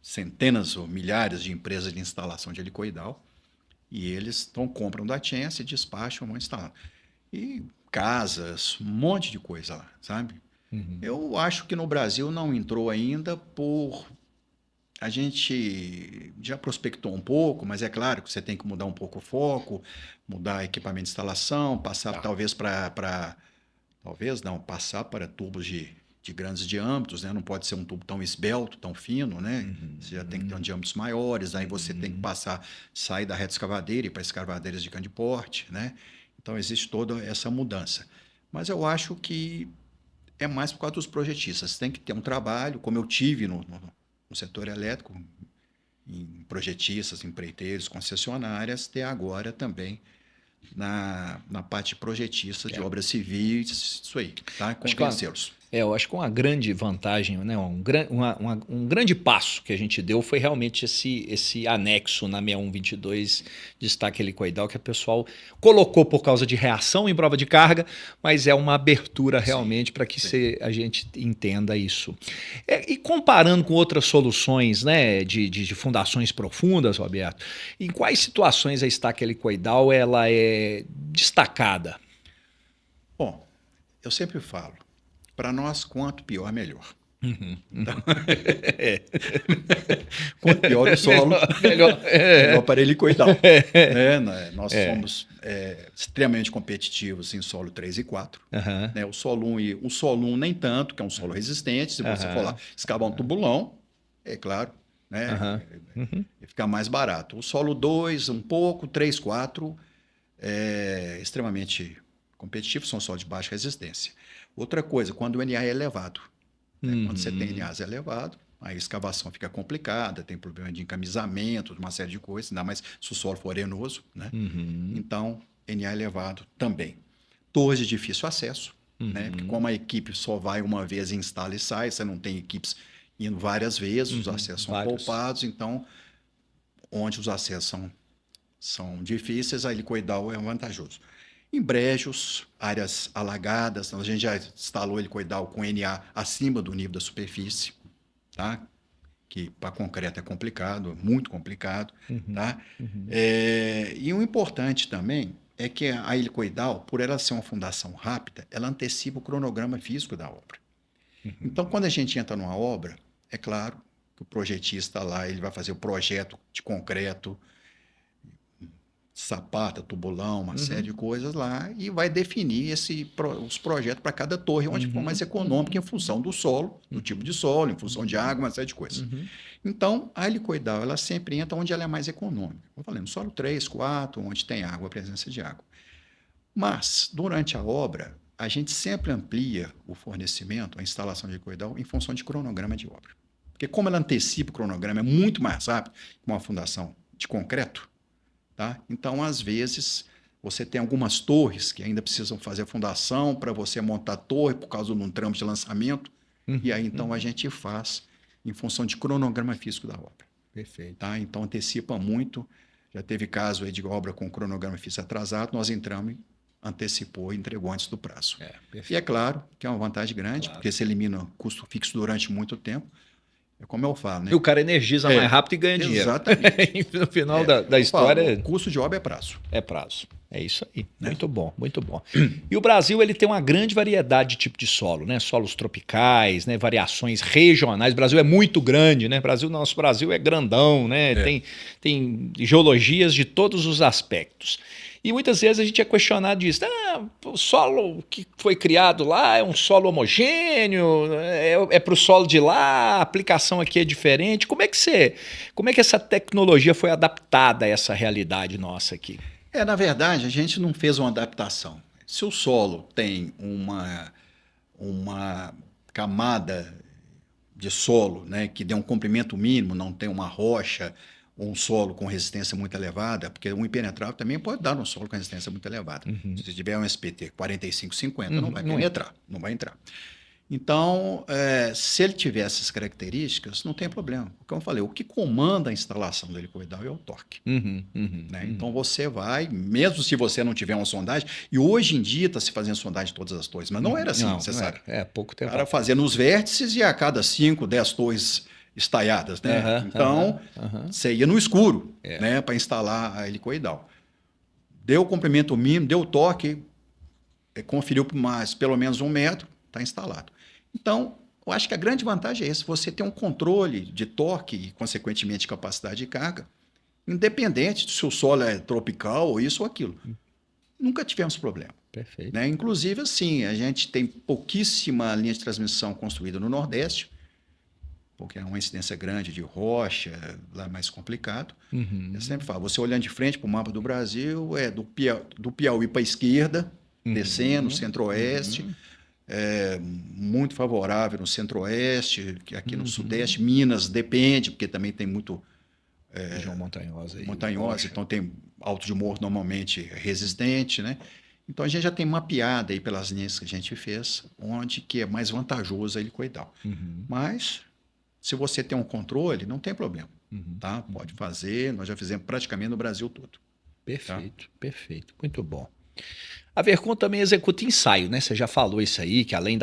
centenas ou milhares de empresas de instalação de helicoidal e eles compram da Chance, despacham, vão instalar. E casas, um monte de coisa lá, sabe? Eu acho que no Brasil não entrou ainda por... A gente já prospectou um pouco, mas é claro que você tem que mudar um pouco o foco, mudar equipamento de instalação, passar talvez para... Talvez não, passar para tubos de grandes diâmetros, né? Não pode ser um tubo tão esbelto, tão fino, né? Você já tem que ter um diâmetros maiores, aí você tem que sair da reta escavadeira e ir para escavadeiras de grande porte, né? Então, existe toda essa mudança. Mas eu acho que é mais por causa dos projetistas. Tem que ter um trabalho, como eu tive no setor elétrico, em projetistas, empreiteiros, concessionárias, ter agora também na parte projetista de obras civis, isso aí, tá? Convencê-los. Eu acho que uma grande vantagem, né, um grande passo que a gente deu foi realmente esse anexo na 6122 destaque helicoidal que o pessoal colocou por causa de reação em prova de carga, mas é uma abertura realmente para que a gente entenda isso. E comparando com outras soluções, né, de fundações profundas, Roberto, em quais situações a estaca helicoidal ela é destacada? Bom, eu sempre falo, para nós, quanto pior, melhor. Então, quanto pior o solo, melhor para ele cuidar. Nós somos extremamente competitivos em solo 3 e 4. Né? O solo 1 nem tanto, que é um solo resistente. Se você for lá escavar um tubulão, é claro, né? Fica mais barato. O solo 2, um pouco, 3, 4, é extremamente competitivo, são solos de baixa resistência. Outra coisa, quando o NA é elevado. Quando você tem NAs elevado, aí a escavação fica complicada, tem problema de encamisamento, uma série de coisas, ainda mais se o solo for arenoso, né? Então, NA elevado também. Torres de difícil acesso, né? Porque como a equipe só vai uma vez, instala e sai, você não tem equipes indo várias vezes, os acessos são poupados, então, onde os acessos são difíceis, a helicoidal é vantajoso. Em brejos, áreas alagadas, a gente já instalou helicoidal com NA acima do nível da superfície, tá? Que para concreto é complicado, muito complicado. Tá? E o importante também é que a helicoidal, por ela ser uma fundação rápida, ela antecipa o cronograma físico da obra. Então, quando a gente entra numa obra, é claro que o projetista lá ele vai fazer o projeto de concreto, sapata, tubulão, uma série de coisas lá, e vai definir os projetos para cada torre, onde for mais econômico, em função do solo, do tipo de solo, em função de água, uma série de coisas. Então, a helicoidal, ela sempre entra onde ela é mais econômica. Eu falei, no solo 3, 4, onde tem água, a presença de água. Mas, durante a obra, a gente sempre amplia o fornecimento, a instalação de helicoidal, em função de cronograma de obra. Porque como ela antecipa o cronograma, é muito mais rápido que uma fundação de concreto. Tá? Então, às vezes, você tem algumas torres que ainda precisam fazer a fundação para você montar a torre por causa de um trâmite de lançamento. E aí, então, a gente faz em função de cronograma físico da obra. Perfeito. Tá? Então, antecipa muito. Já teve caso aí de obra com cronograma físico atrasado, nós entramos, antecipou e entregou antes do prazo. E é claro que é uma vantagem grande, porque você elimina custo fixo durante muito tempo. É como eu falo, né? E o cara energiza mais rápido e ganha dinheiro. Exatamente. No final da história... O custo de obra é prazo. É prazo. É isso aí. Muito bom, muito bom. E o Brasil ele tem uma grande variedade de tipo de solo, né? Solos tropicais, né? Variações regionais. O Brasil é muito grande, né? Nosso Brasil é grandão, né? Tem geologias de todos os aspectos. E muitas vezes a gente é questionado disso. O solo que foi criado lá é um solo homogêneo, é para o solo de lá, a aplicação aqui é diferente. Como é que essa tecnologia foi adaptada a essa realidade nossa aqui? Na verdade, a gente não fez uma adaptação. Se o solo tem uma camada de solo, né, que dê um comprimento mínimo, não tem uma rocha, um solo com resistência muito elevada, porque um impenetrável também pode dar um solo com resistência muito elevada. Se tiver um SPT 45, 50, não vai penetrar, não vai entrar. Então, se ele tiver essas características, não tem problema. Como eu falei, o que comanda a instalação do helicoidal é o torque. Né? Então, você vai, mesmo se você não tiver uma sondagem, e hoje em dia está se fazendo sondagem de todas as torres, mas não era assim, você sabe. Pouco tempo. Era fazendo os vértices e a cada 5, 10 torres estaiadas, né? Então, você ia no escuro, né, para instalar a helicoidal. Deu o comprimento mínimo, deu o torque, conferiu por mais pelo menos 1 metro, está instalado. Então, eu acho que a grande vantagem é essa, você ter um controle de torque e, consequentemente, capacidade de carga, independente se o solo é tropical ou isso ou aquilo. Nunca tivemos problema. Perfeito. Né? Inclusive, assim, a gente tem pouquíssima linha de transmissão construída no Nordeste, porque é uma incidência grande de rocha, lá é mais complicado. Eu sempre falo, você olhando de frente para o mapa do Brasil, é do Piauí para a esquerda, descendo, centro-oeste, muito favorável no centro-oeste, que aqui no sudeste, Minas depende, porque também tem muito... região montanhosa. Montanhosa, então tem alto de morro normalmente resistente, né? Então, a gente já tem mapeado aí pelas linhas que a gente fez, onde que é mais vantajoso a helicoidal. Mas, se você tem um controle, não tem problema. Tá? Pode fazer, nós já fizemos praticamente no Brasil todo. Perfeito, perfeito. Muito bom. A Vercon também executa ensaio, né? Você já falou isso aí, que além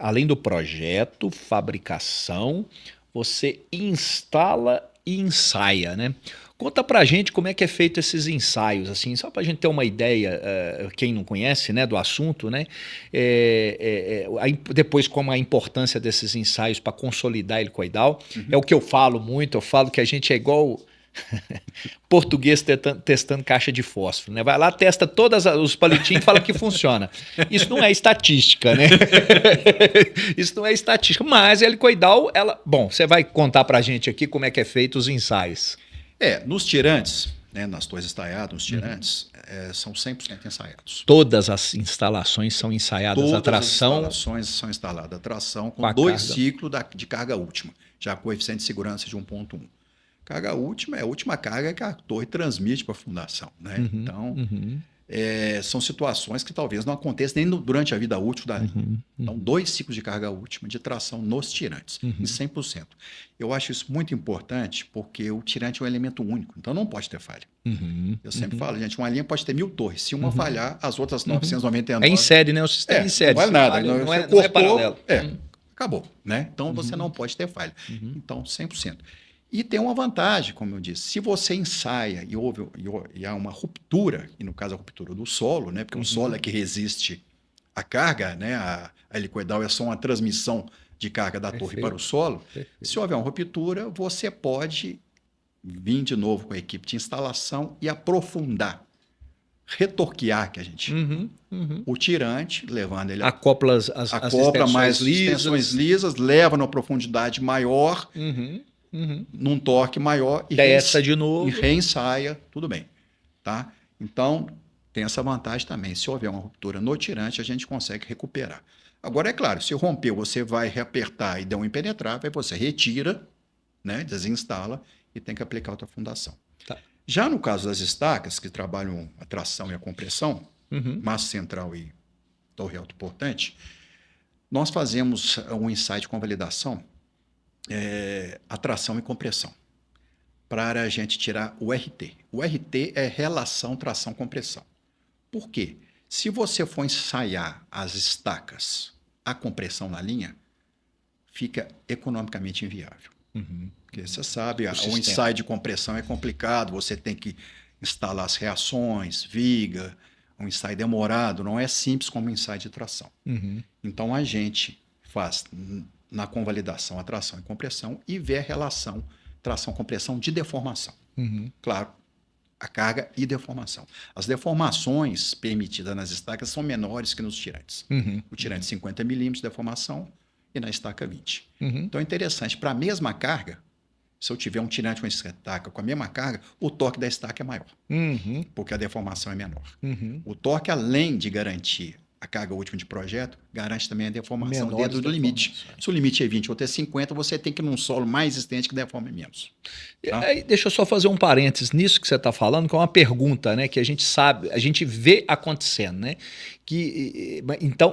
além do projeto, fabricação, você instala e ensaia, né? Conta pra gente como é que é feito esses ensaios, assim, só pra gente ter uma ideia, quem não conhece, né, do assunto, né? Depois, como a importância desses ensaios para consolidar a helicoidal. É o que eu falo muito, eu falo que a gente é igual português testando caixa de fósforo, né? Vai lá, testa todos os palitinhos e fala que funciona. Isso não é estatística, né? Isso não é estatística, mas a helicoidal, bom, você vai contar pra gente aqui como é que é feito os ensaios. Nos tirantes, né, nas torres estaiadas, nos tirantes, são 100% ensaiados. Todas as instalações são ensaiadas Todas a tração? Todas as instalações são instaladas a tração com Com a 2 carga. ciclos de carga última, já com coeficiente de segurança de 1,1. Carga última é a última carga que a torre transmite para a fundação. Né? Então, são situações que talvez não aconteçam nem durante a vida útil da linha. Então, 2 ciclos de carga última de tração nos tirantes, em 100%. Eu acho isso muito importante porque o tirante é um elemento único, então não pode ter falha. Eu sempre falo, gente, uma linha pode ter 1000 torres. Se uma falhar, as outras 999... É em série, né? O sistema é em série. Não vale nada. Falha, não é paralelo. Acabou. Né? Então, você não pode ter falha. Então, 100%. E tem uma vantagem, como eu disse, se você ensaia e há uma ruptura, e no caso a ruptura do solo, né, porque o solo é que resiste à carga, né, a helicoidal é só uma transmissão de carga da torre para o solo, se houver uma ruptura, você pode vir de novo com a equipe de instalação e aprofundar, retorquear, que a gente o tirante, levando ele acopla as mais lisas. extensões lisas, leva numa profundidade maior, num torque maior e testa de novo e reensaia, tudo bem, tá? Então, tem essa vantagem também. Se houver uma ruptura no tirante, a gente consegue recuperar. Agora, é claro, se rompeu, você vai reapertar e der um impenetrável, aí você retira, né, desinstala e tem que aplicar outra fundação. Tá. Já no caso das estacas, que trabalham a tração e a compressão, massa central e torre autoportante, nós fazemos um ensaio de convalidação, atração e compressão, para a gente tirar o RT. O RT é relação tração-compressão. Por quê? Se você for ensaiar as estacas, a compressão na linha, fica economicamente inviável. Porque você sabe, o ensaio de compressão é complicado, você tem que instalar as reações, viga, um ensaio demorado, não é simples como um ensaio de tração. Então, a gente faz na convalidação a tração e compressão e vê a relação tração-compressão de deformação. Claro, a carga e deformação. As deformações permitidas nas estacas são menores que nos tirantes. O tirante 50 milímetros de deformação e na estaca 20. Então é interessante, para a mesma carga, se eu tiver um tirante com estaca com a mesma carga, o torque da estaca é maior, porque a deformação é menor. O torque, além de garantir a carga última de projeto, garante também a deformação dentro do limite. Se o limite é 20 ou até 50, você tem que ir num solo mais extensão que deforme menos. Tá? Aí, deixa eu só fazer um parênteses nisso que você está falando, que é uma pergunta, né, que a gente sabe, a gente vê acontecendo, né?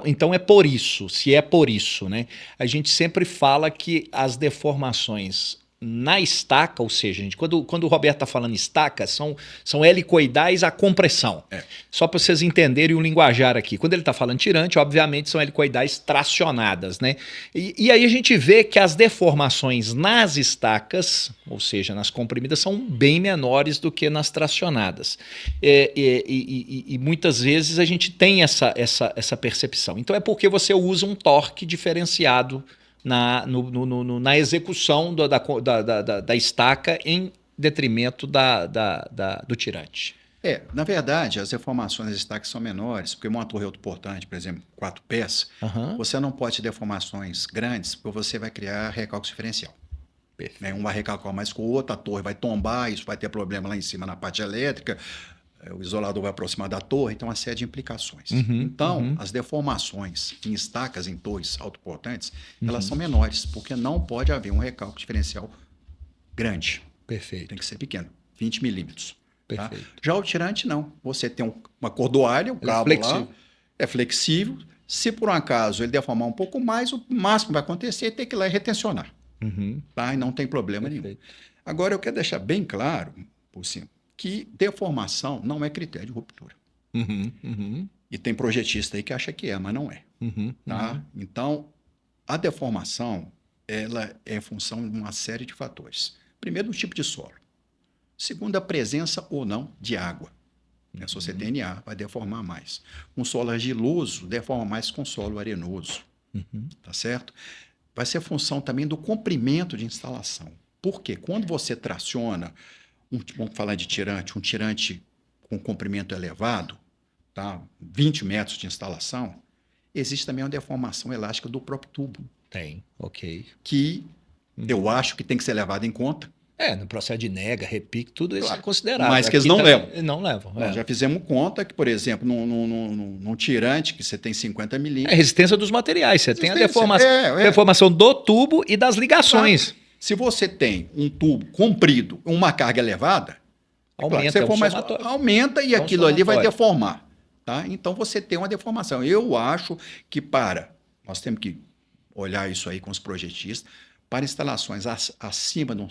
Então é por isso, se é por isso, né? A gente sempre fala que as deformações na estaca, ou seja, gente, quando o Roberto está falando estaca, são helicoidais à compressão. Só para vocês entenderem o linguajar aqui. Quando ele está falando tirante, obviamente são helicoidais tracionadas, né? E aí a gente vê que as deformações nas estacas, ou seja, nas comprimidas, são bem menores do que nas tracionadas. E muitas vezes a gente tem essa percepção. Então é porque você usa um torque diferenciado na execução da estaca em detrimento do tirante. Na verdade, as deformações das estacas são menores, porque uma torre autoportante, por exemplo, 4 pés, você não pode ter deformações grandes, porque você vai criar recalque diferencial. Né? Um vai recalcar mais que o outro, a torre vai tombar, isso vai ter problema lá em cima na parte elétrica, o isolador vai aproximar da torre, então uma série de implicações. Então, as deformações em estacas, em torres autoportantes, elas são menores, porque não pode haver um recalque diferencial grande. Perfeito. Tem que ser pequeno, 20 milímetros. Tá? Perfeito. Já o tirante, não. Você tem uma cordoalha, o Ele é cabo flexível. lá, é flexível. Se por um acaso ele deformar um pouco mais, o máximo que vai acontecer é ter que ir lá e retencionar. Uhum. Tá? E não tem problema nenhum. Perfeito. Agora, eu quero deixar bem claro, por cima, que deformação não é critério de ruptura. Uhum. Uhum. E tem projetista aí que acha que é, mas não é. Uhum. Tá? Então, a deformação ela é em função de uma série de fatores. Primeiro, o tipo de solo. Segundo, a presença ou não de água. Se você tem NA, vai deformar mais. Um solo argiloso deforma mais que um solo arenoso. Tá certo? Vai ser função também do comprimento de instalação. Por quê? Quando você traciona, vamos falar de tirante, um tirante com comprimento elevado, tá? 20 metros de instalação, existe também uma deformação elástica do próprio tubo, Tem, ok. que eu acho que tem que ser levado em conta. No processo de nega, repique, tudo isso Claro. é considerado. Mas que eles Aqui não também- levam. Não levam. Nós já fizemos conta que, por exemplo, num tirante que você tem 50 É milímetros, resistência dos materiais. Você tem a Resistência, deformação, é. deformação do tubo e das ligações. se você tem um tubo comprido, uma carga elevada, Aumenta, você é um for mais, somatório. aumenta e É um aquilo ali vai somatório. deformar. Tá? Então você tem uma deformação. Eu acho que nós temos que olhar isso aí com os projetistas, para instalações acima de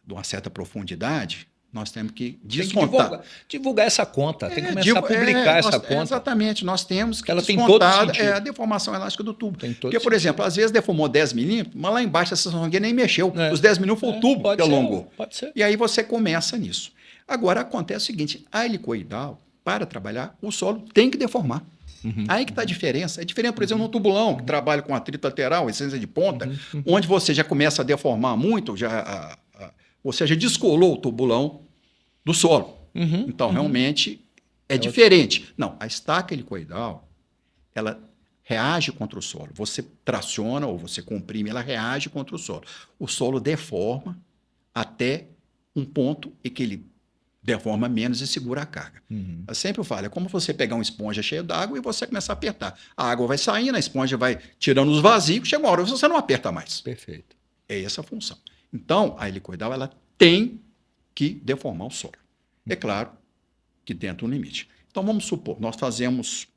de uma certa profundidade, nós temos que Tem que descontar. divulgar essa conta, tem que começar a publicar essa conta. Exatamente, nós temos que Ela tem todo descontar sentido. a deformação elástica do tubo. Tem todo Porque, por exemplo, às vezes deformou 10 milímetros, mas lá embaixo essa sanguínea nem mexeu. É. Os 10 milímetros foi o tubo Pode que ser, alongou. Pode ser. E aí você começa nisso. Agora, acontece o seguinte, a helicoidal, para trabalhar, o solo tem que deformar. Aí que está a diferença. É diferente, por exemplo, no tubulão, que trabalha com atrito lateral, essência de ponta, onde você já começa a deformar muito, você já descolou o tubulão do solo. Então, realmente, é diferente. Não, a estaca helicoidal, ela reage contra o solo. Você traciona ou você comprime, ela reage contra o solo. O solo deforma até um ponto em que ele deforma menos e segura a carga. Eu sempre falo, é como você pegar uma esponja cheia d'água e você começar a apertar. A água vai saindo, a esponja vai tirando os vazios, chega uma hora você não aperta mais. Perfeito. É essa a função. Então, a helicoidal, ela tem que deformar o solo. É claro que dentro do limite. Então, vamos supor, nós fazemos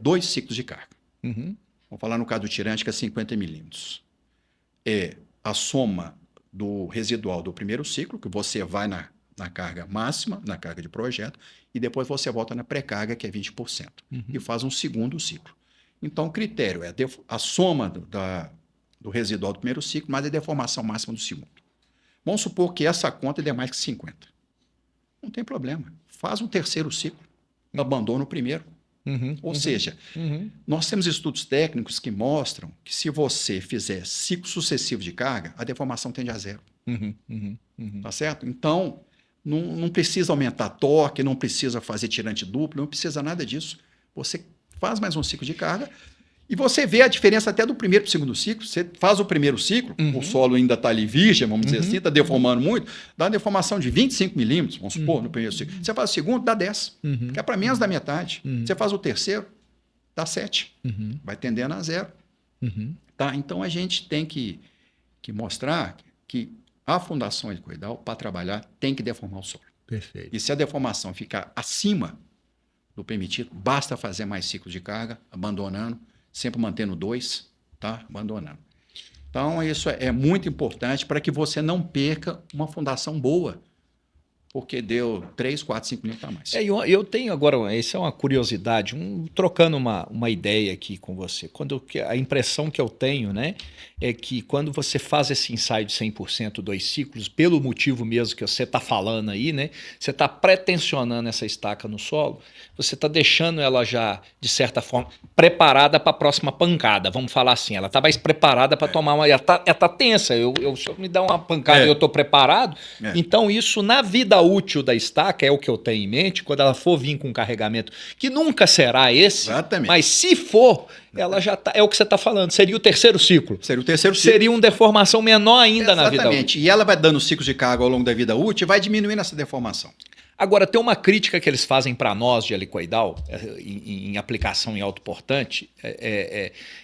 2 ciclos de carga. Vamos falar no caso do tirante, que é 50 milímetros. É a soma do residual do primeiro ciclo, que você vai na carga máxima, na carga de projeto, e depois você volta na pré-carga, que é 20%, e faz um segundo ciclo. Então, o critério é a soma do residual do primeiro ciclo, mais a deformação máxima do segundo. Vamos supor que essa conta dê mais que 50. Não tem problema. Faz um terceiro ciclo, abandona o primeiro. Ou seja, nós temos estudos técnicos que mostram que se você fizer ciclos sucessivos de carga, a deformação tende a zero. Tá certo? Então, não precisa aumentar torque, não precisa fazer tirante duplo, não precisa nada disso. Você faz mais um ciclo de carga e você vê a diferença até do primeiro para o segundo ciclo. Você faz o primeiro ciclo, o solo ainda está ali virgem, vamos dizer assim, está deformando muito, dá uma deformação de 25 milímetros, vamos supor, no primeiro ciclo. Você faz o segundo, dá 10, que é para menos da metade. Você faz o terceiro, dá 7. Vai tendendo a zero. Tá? Então, a gente tem que mostrar que a fundação helicoidal, para trabalhar, tem que deformar o solo. Perfeito. E se a deformação ficar acima do permitido, basta fazer mais ciclos de carga, abandonando, sempre mantendo 2, tá? Abandonando. Então, isso é muito importante para que você não perca uma fundação boa, porque deu 3, 4, 5 minutos a mais. Eu tenho agora, essa é uma curiosidade, trocando uma ideia aqui com você. A impressão que eu tenho, né, é que quando você faz esse ensaio de 100% 2 ciclos, pelo motivo mesmo que você está falando aí, né, você está pretensionando essa estaca no solo, você está deixando ela já, de certa forma, preparada para a próxima pancada, vamos falar assim. Ela está mais preparada para tomar uma... Ela está tensa. Se eu me dar uma pancada e eu estou preparado, então isso na vida útil da estaca, é o que eu tenho em mente, quando ela for vir com um carregamento, que nunca será esse, Exatamente. mas se for, ela já tá, é o que você está falando, seria o terceiro ciclo. Seria o terceiro ciclo. Seria uma deformação menor ainda na vida útil. Exatamente. E ela vai dando ciclos de carga ao longo da vida útil e vai diminuindo essa deformação. Agora, tem uma crítica que eles fazem para nós de helicoidal, em aplicação em alto portante,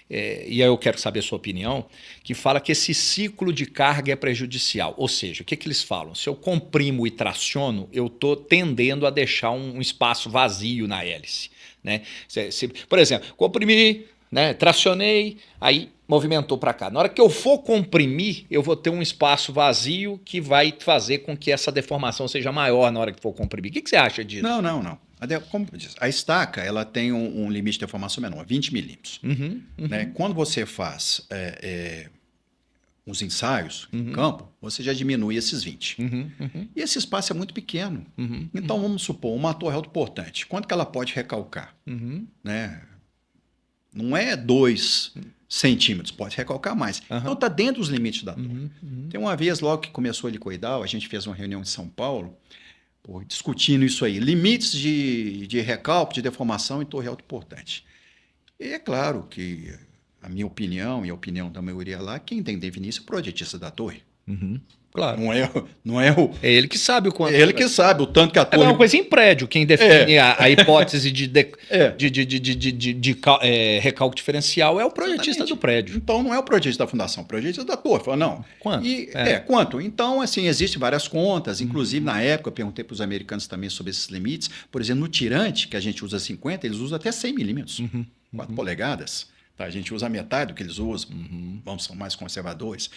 e aí eu quero saber a sua opinião, que fala que esse ciclo de carga é prejudicial. Ou seja, o que eles falam? Se eu comprimo e traciono, eu estou tendendo a deixar um espaço vazio na hélice. Né? Por exemplo, comprimi, né, tracionei, aí movimentou para cá. Na hora que eu for comprimir, eu vou ter um espaço vazio que vai fazer com que essa deformação seja maior na hora que for comprimir. O que você acha disso? Não. Como eu disse, a estaca ela tem um limite de deformação menor, 20 milímetros. Né? Quando você faz os ensaios em campo, você já diminui esses 20. E esse espaço é muito pequeno. Então, vamos supor, uma torre autoportante. Quanto que ela pode recalcar? Né? Não é 2 centímetros, pode recalcar mais. Então, está dentro dos limites da torre. Tem uma vez, logo que começou o helicoidal, a gente fez uma reunião em São Paulo, discutindo isso aí, limites de recalque, de deformação em torre autoportante. E é claro que a minha opinião e a opinião da maioria lá, quem tem que definir isso é o projetista da torre. Claro. Não é o... É ele que sabe o quanto. É ele que sabe o tanto que a torre... É uma coisa em prédio, quem define a hipótese de recalque diferencial é o projetista do prédio. Então, não é o projetista da fundação, é o projetista da torre. Fala, não. Quanto? Quanto? Então, assim, existem várias contas. Inclusive, na época, eu perguntei para os americanos também sobre esses limites. Por exemplo, no tirante, que a gente usa 50, eles usam até 100 milímetros, 4 polegadas. Tá? A gente usa metade do que eles usam. Vamos, são mais conservadores.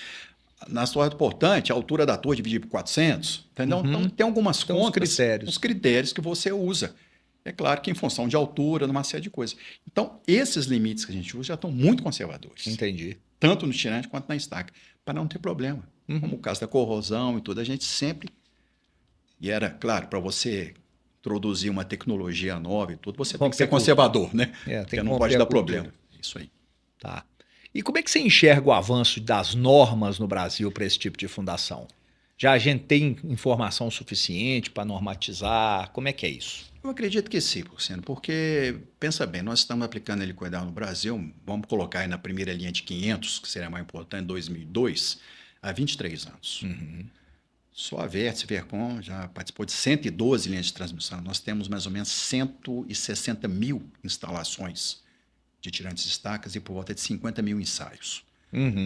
Na torre autoportante, a altura da torre dividida por 400, entendeu? Então, tem algumas contas, os critérios que você usa. É claro que em função de altura, numa série de coisas. Então, esses limites que a gente usa já estão muito conservadores. Entendi. Tanto no tirante quanto na estaca, para não ter problema. Como o caso da corrosão e tudo, a gente sempre... E era, claro, para você introduzir uma tecnologia nova e tudo, você tem que ser conservador, né? Porque não pode dar problema. Isso aí. Tá. E como é que você enxerga o avanço das normas no Brasil para esse tipo de fundação? Já a gente tem informação suficiente para normatizar? Como é que é isso? Eu acredito que sim, Porcino, porque, pensa bem, nós estamos aplicando helicoidal no Brasil, vamos colocar aí na primeira linha de 500, que seria mais importante, em 2002, há 23 anos. Só a Vértice Vercom já participou de 112 linhas de transmissão. Nós temos mais ou menos 160 mil instalações de tirantes e estacas e por volta de 50 mil ensaios.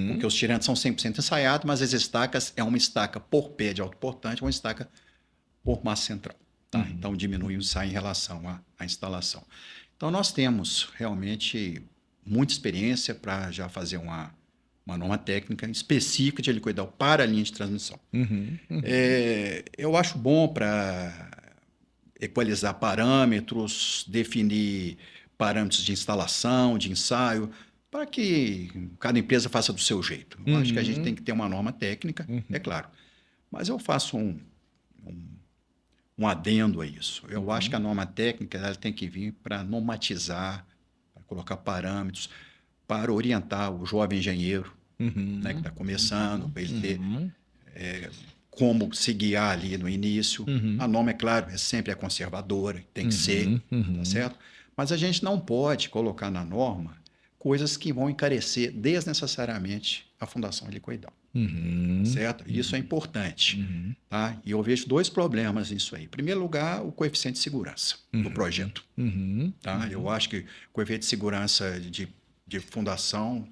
Porque os tirantes são 100% ensaiados, mas as estacas é uma estaca por pé de autoportante, uma estaca por massa central. Tá? Então, diminui o ensaio em relação à instalação. Então, nós temos realmente muita experiência para já fazer uma norma técnica específica de helicoidal para a linha de transmissão. Eu acho bom para equalizar parâmetros, definir parâmetros de instalação, de ensaio, para que cada empresa faça do seu jeito. Eu acho que a gente tem que ter uma norma técnica, é claro. Mas eu faço um adendo a isso. Eu acho que a norma técnica ela tem que vir para normatizar, para colocar parâmetros, para orientar o jovem engenheiro né, que está começando, para ele ter como se guiar ali no início. A norma, é claro, sempre é conservadora, tem que ser, tá certo? Mas a gente não pode colocar na norma coisas que vão encarecer desnecessariamente a fundação helicoidal. Certo? Isso é importante. Tá? E eu vejo 2 problemas nisso aí. Em primeiro lugar, o coeficiente de segurança do projeto. Tá? Eu acho que o coeficiente de segurança de fundação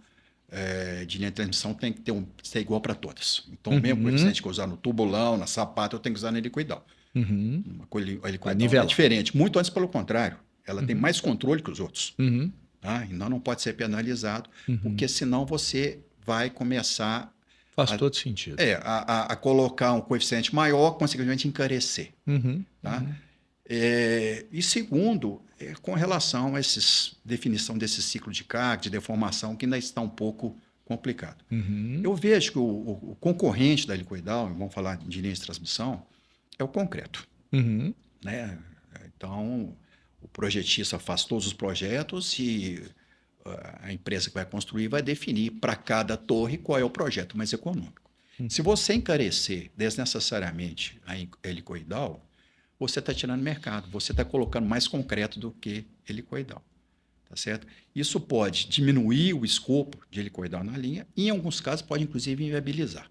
de linha de transmissão tem que ser igual para todas. Então, o mesmo coeficiente que eu usar no tubulão, na sapata, eu tenho que usar no helicoidal. A helicoidal é diferente. Muito antes, pelo contrário. Ela tem mais controle que os outros. Tá? E não pode ser penalizado, porque senão você vai começar... Faz todo sentido. A colocar um coeficiente maior, consequentemente encarecer. Tá? E segundo, com relação a definição desse ciclo de carga, de deformação, que ainda está um pouco complicado. Eu vejo que o concorrente da helicoidal, vamos falar de linha de transmissão, é o concreto. Né? Então, o projetista faz todos os projetos e a empresa que vai construir vai definir para cada torre qual é o projeto mais econômico. Se você encarecer desnecessariamente a helicoidal, você está tirando mercado, você está colocando mais concreto do que helicoidal. Tá certo? Isso pode diminuir o escopo de helicoidal na linha e, em alguns casos, pode inclusive inviabilizar.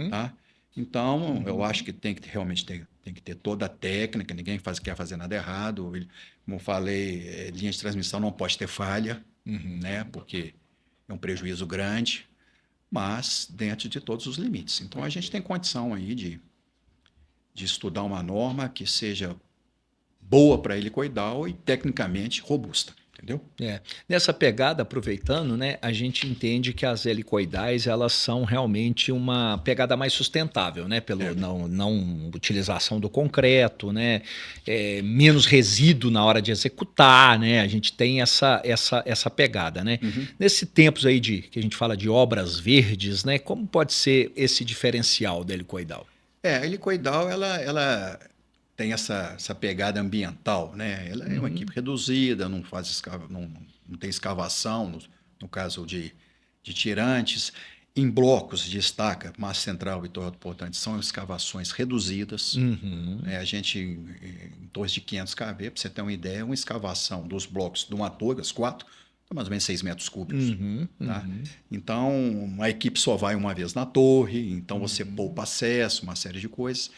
Tá? Então, eu acho que tem que realmente tem que ter toda a técnica, ninguém quer fazer nada errado. Como eu falei, linha de transmissão não pode ter falha, né? Porque é um prejuízo grande, mas dentro de todos os limites. Então, a gente tem condição aí de estudar uma norma que seja boa para helicoidal e tecnicamente robusta. Entendeu? Nessa pegada, aproveitando, né, a gente entende que as helicoidais elas são realmente uma pegada mais sustentável, né, pela não utilização do concreto, né, menos resíduo na hora de executar, né, a gente tem essa pegada, né. Nesse tempos aí que a gente fala de obras verdes, né, como pode ser esse diferencial da helicoidal? A helicoidal ela tem essa pegada ambiental, né? Ela é uma equipe reduzida, não tem escavação, no caso de tirantes. Em blocos de estaca, massa central e torre portante, são escavações reduzidas. A gente, em torno de 500 kV, para você ter uma ideia, uma escavação dos blocos de uma torre, as 4, mais ou menos 6 metros cúbicos. Tá? Então, a equipe só vai uma vez na torre, então você poupa acesso, uma série de coisas.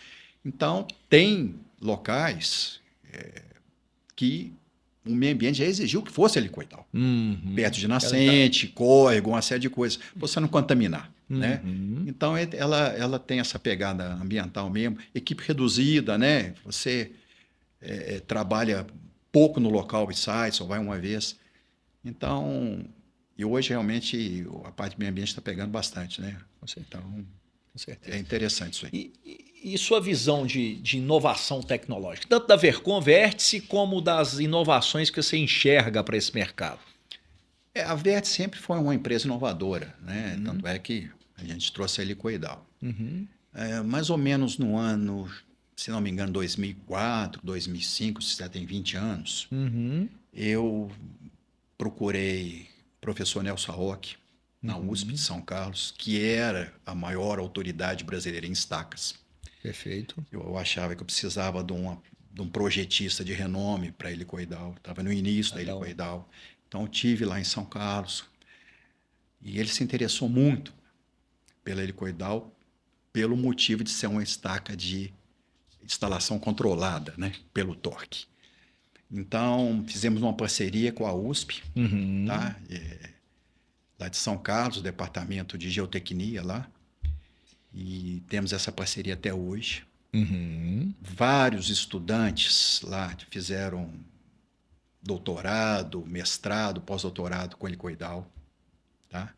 Então, tem locais que o meio ambiente já exigiu que fosse helicoidal. Perto de nascente, córrego, uma série de coisas, para você não contaminar. Né? Então, ela tem essa pegada ambiental mesmo, equipe reduzida, né? Você trabalha pouco no local e sai, só vai uma vez. Então, e hoje realmente a parte do meio ambiente está pegando bastante, né? Então, é interessante isso aí. E sua visão de inovação tecnológica, tanto da Vercom Vértice como das inovações que você enxerga para esse mercado? A Vértice sempre foi uma empresa inovadora, né? Tanto é que a gente trouxe a helicoidal. Mais ou menos no ano, se não me engano, 2004, 2005, se já tem 20 anos, eu procurei o professor Nelson Roque, na USP de São Carlos, que era a maior autoridade brasileira em estacas. Perfeito. Eu achava que eu precisava de um projetista de renome para a helicoidal. Estava no início da helicoidal. Então, eu estive lá em São Carlos. E ele se interessou muito pela helicoidal, pelo motivo de ser uma estaca de instalação controlada, né, pelo torque. Então, fizemos uma parceria com a USP, tá? Lá de São Carlos, departamento de geotecnia lá. E temos essa parceria até hoje. Vários estudantes lá fizeram doutorado, mestrado, pós-doutorado com helicoidal. Tá?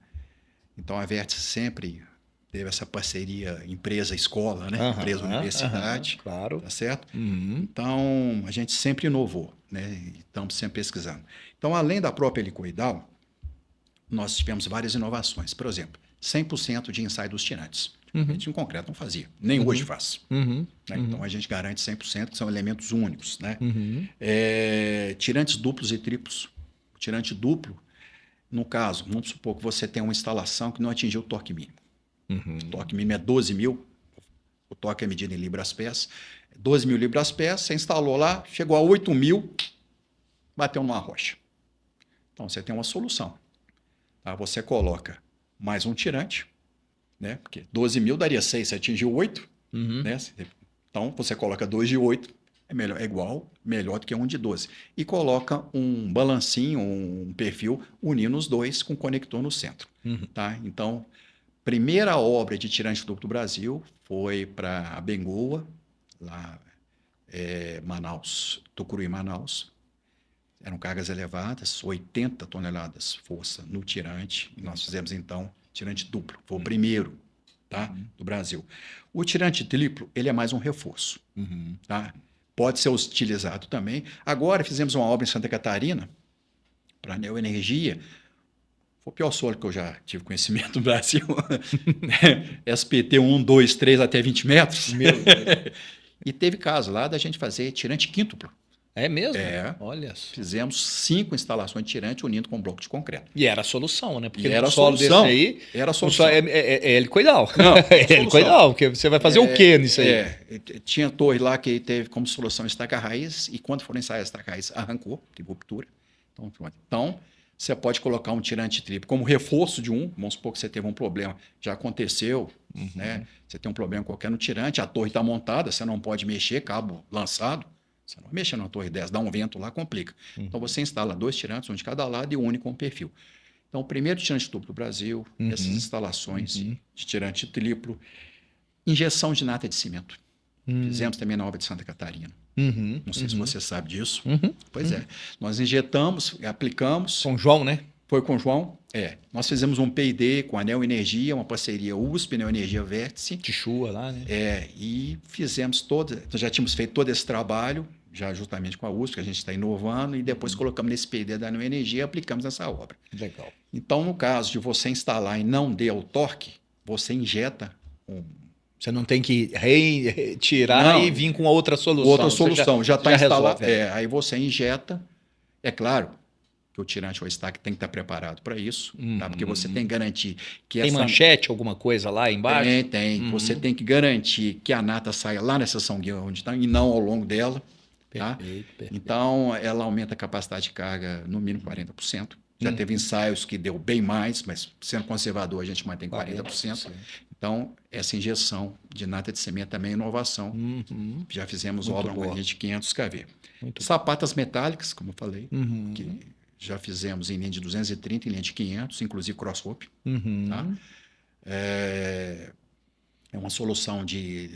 Então, a Vértice sempre teve essa parceria empresa-escola, né? Empresa-universidade. Claro. Tá certo? Então, a gente sempre inovou, né? E estamos sempre pesquisando. Então, além da própria helicoidal, nós tivemos várias inovações. Por exemplo, 100% de ensaio dos tirantes. A gente em concreto não fazia, nem hoje faz. Né? Então, a gente garante 100%, que são elementos únicos. Né? Tirantes duplos e triplos. O tirante duplo, no caso, vamos supor que você tem uma instalação que não atingiu o torque mínimo. O torque mínimo é 12 mil, o torque é medido em libras-pés. 12 mil libras-pés, você instalou lá, chegou a 8 mil, bateu numa rocha. Então, você tem uma solução. Tá? Você coloca mais um tirante, né? Porque 12 mil daria 6, você atingiu 8. Né? Então, você coloca 2 de 8, melhor do que um de 12. E coloca um balancinho, um perfil, unindo os dois com conector no centro. Tá? Então, primeira obra de tirante duplo do Brasil foi para a Bengoa, lá Manaus, Tucuruí, Manaus. Eram cargas elevadas, 80 toneladas força no tirante. E nós fizemos, então, tirante duplo. Foi o primeiro, tá, do Brasil. O tirante triplo, ele é mais um reforço. Tá? Pode ser utilizado também. Agora, fizemos uma obra em Santa Catarina, para a Neoenergia. Foi o pior solo que eu já tive conhecimento no Brasil. SPT 1, 2, 3 até 20 metros. Meu Deus. E teve caso lá da gente fazer tirante quíntuplo. É mesmo? Olha só. Fizemos 5 instalações de tirante unindo com um bloco de concreto. E era a solução, né? Porque era um solo desse aí... Era a solução. É helicoidal. Não, é helicoidal, porque você vai fazer o quê nisso aí? Tinha torre lá que teve como solução estaca raiz, e quando foram ensaiar a estaca raiz, arrancou, teve ruptura. Então, você pode colocar um tirante triplo como reforço de um. Vamos supor que você teve um problema, já aconteceu, né? Você tem um problema qualquer no tirante, a torre está montada, você não pode mexer, cabo lançado. Você não vai mexer numa torre dessa, dá um vento lá, complica. Então você instala 2 tirantes, um de cada lado e une com o perfil. Então, o primeiro tirante duplo do Brasil, essas instalações de tirante triplo, injeção de nata de cimento. Fizemos também na obra de Santa Catarina. Não sei se você sabe disso. Pois é. Nós injetamos, aplicamos. Com o João, né? Foi com o João? É. Nós fizemos um P&D com a Neo Energia, uma parceria USP, Neo Energia Vértice. Tichua lá, né? É, e fizemos nós já tínhamos feito todo esse trabalho, já justamente com a USP, que a gente está inovando, e depois colocamos nesse P&D da Neo Energia e aplicamos nessa obra. Legal. Então, no caso de você instalar e não der o torque, você injeta Você não tem que retirar e vir com outra solução. Outra solução, já está instalado. Resolve, aí você injeta, é claro que o tirante ou stack tem que estar preparado para isso, tá? Porque você tem que garantir que tem manchete, alguma coisa lá embaixo? Tem. Você tem que garantir que a nata saia lá nessa seção guia onde está e não ao longo dela. Perfeito. Então, ela aumenta a capacidade de carga no mínimo 40%. Já teve ensaios que deu bem mais, mas sendo conservador a gente mantém 40%. Então, essa injeção de nata de cimento também é inovação. Já fizemos obra com linha de 500 kV. Sapatas metálicas, como eu falei, que já fizemos em linha de 230, em linha de 500, inclusive crossrope. Tá? É uma solução de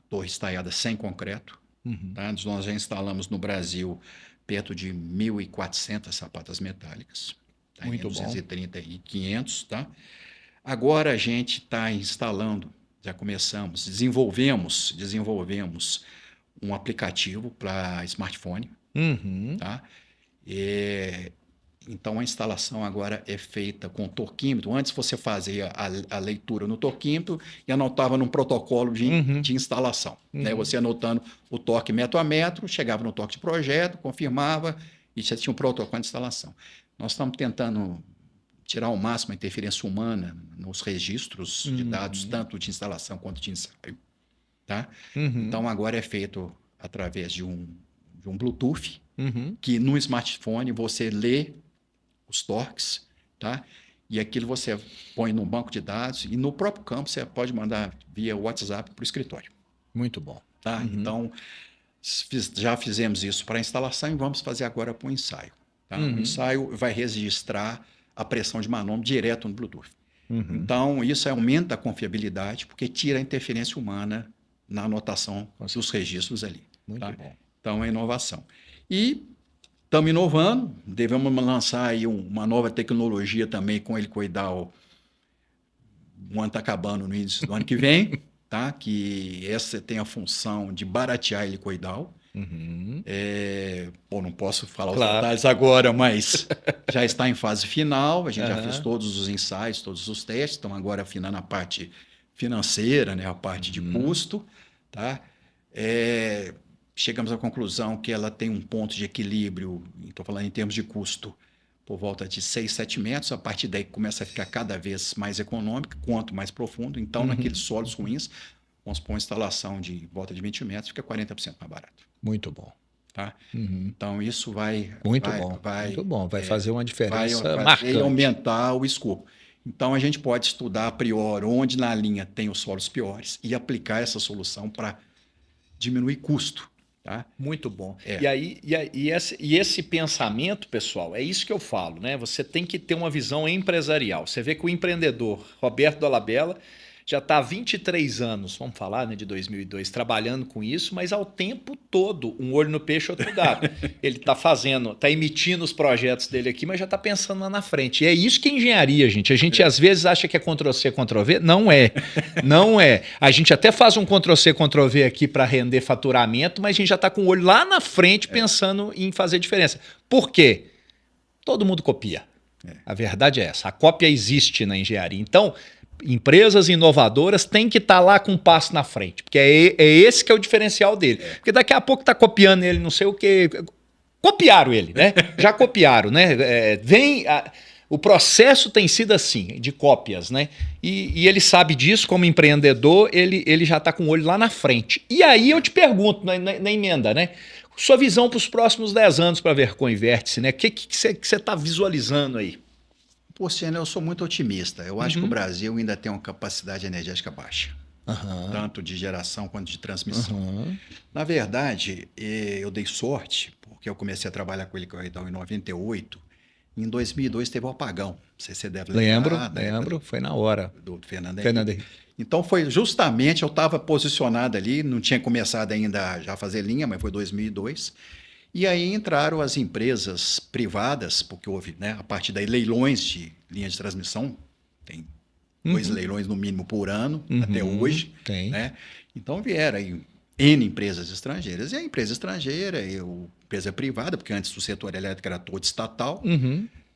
torre estaiada sem concreto. Tá? Nós já instalamos no Brasil perto de 1.400 sapatas metálicas. Tá? Muito em bom. 230 e 500, tá? Agora a gente está instalando, já começamos, desenvolvemos um aplicativo para smartphone. Tá? Então a instalação agora é feita com torquímetro. Antes você fazia a leitura no torquímetro e anotava num protocolo de instalação. Né? Você anotando o torque metro a metro, chegava no torque de projeto, confirmava e já tinha um protocolo de instalação. Nós estamos tentando tirar ao máximo a interferência humana nos registros de dados, tanto de instalação quanto de ensaio. Tá? Então, agora é feito através de um Bluetooth, que no smartphone você lê os torques, tá? E aquilo você põe no banco de dados e no próprio campo você pode mandar via WhatsApp para o escritório. Muito bom. Tá? Então, já fizemos isso para a instalação e vamos fazer agora para o ensaio. Tá? O ensaio vai registrar a pressão de manômetro direto no Bluetooth. Então, isso aumenta a confiabilidade, porque tira a interferência humana na anotação dos registros ali. Muito tá? bom. Então, é inovação. E estamos inovando, devemos lançar aí uma nova tecnologia também com helicoidal. O ano está acabando no início do ano que vem, tá? Que essa tem a função de baratear helicoidal. Não posso falar os detalhes agora, mas já está em fase final. A gente já fez todos os ensaios, todos os testes. Estamos agora afinando a parte financeira, né? A parte de custo. Tá? Chegamos à conclusão que ela tem um ponto de equilíbrio, estou falando em termos de custo, por volta de 6, 7 metros. A partir daí começa a ficar cada vez mais econômica, quanto mais profundo. Então, naqueles solos ruins, vamos pôr uma instalação de volta de 20 metros, fica 40% mais barato. Muito bom. Tá? Então, isso vai... Muito bom. Vai fazer uma diferença marcante. Vai aumentar o escopo. Então, a gente pode estudar a priori onde na linha tem os solos piores e aplicar essa solução para diminuir custo. Tá? Muito bom. E esse pensamento, pessoal, é isso que eu falo, né? Você tem que ter uma visão empresarial. Você vê que o empreendedor Roberto Dolabella já está há 23 anos, vamos falar, né, de 2002, trabalhando com isso, mas ao tempo todo, um olho no peixe, outro no gato. Ele está emitindo os projetos dele aqui, mas já está pensando lá na frente. E é isso que é engenharia, gente. A gente às vezes acha que é Ctrl-C, Ctrl-V. Não é. Não é. A gente até faz um Ctrl-C, Ctrl-V aqui para render faturamento, mas a gente já está com o olho lá na frente pensando em fazer diferença. Por quê? Todo mundo copia. A verdade é essa. A cópia existe na engenharia. Então, empresas inovadoras têm que estar lá com um passo na frente, porque é esse que é o diferencial dele. Porque daqui a pouco está copiando ele, não sei o quê. Copiaram ele, né? Já copiaram, né? O processo tem sido assim, de cópias, né? E ele sabe disso, como empreendedor, ele já está com o olho lá na frente. E aí eu te pergunto, na emenda, né? Sua visão para os próximos 10 anos para a Vercon e Vértice, né? O que você está visualizando aí? Porciano, eu sou muito otimista. Eu acho que o Brasil ainda tem uma capacidade energética baixa, tanto de geração quanto de transmissão. Na verdade, eu dei sorte, porque eu comecei a trabalhar com ele em 98. Em 2002 teve um apagão. Não sei se você deve lembrar. Lembro. Foi na hora. Do Fernando Henrique. Então, foi justamente, eu estava posicionado ali, não tinha começado ainda já a fazer linha, mas foi 2002. E aí entraram as empresas privadas, porque houve, né, a partir daí, leilões de linha de transmissão. Tem 2 leilões no mínimo por ano, até hoje. Tem. Né? Então, vieram aí N empresas estrangeiras. E a empresa estrangeira, empresa privada, porque antes o setor elétrico era todo estatal,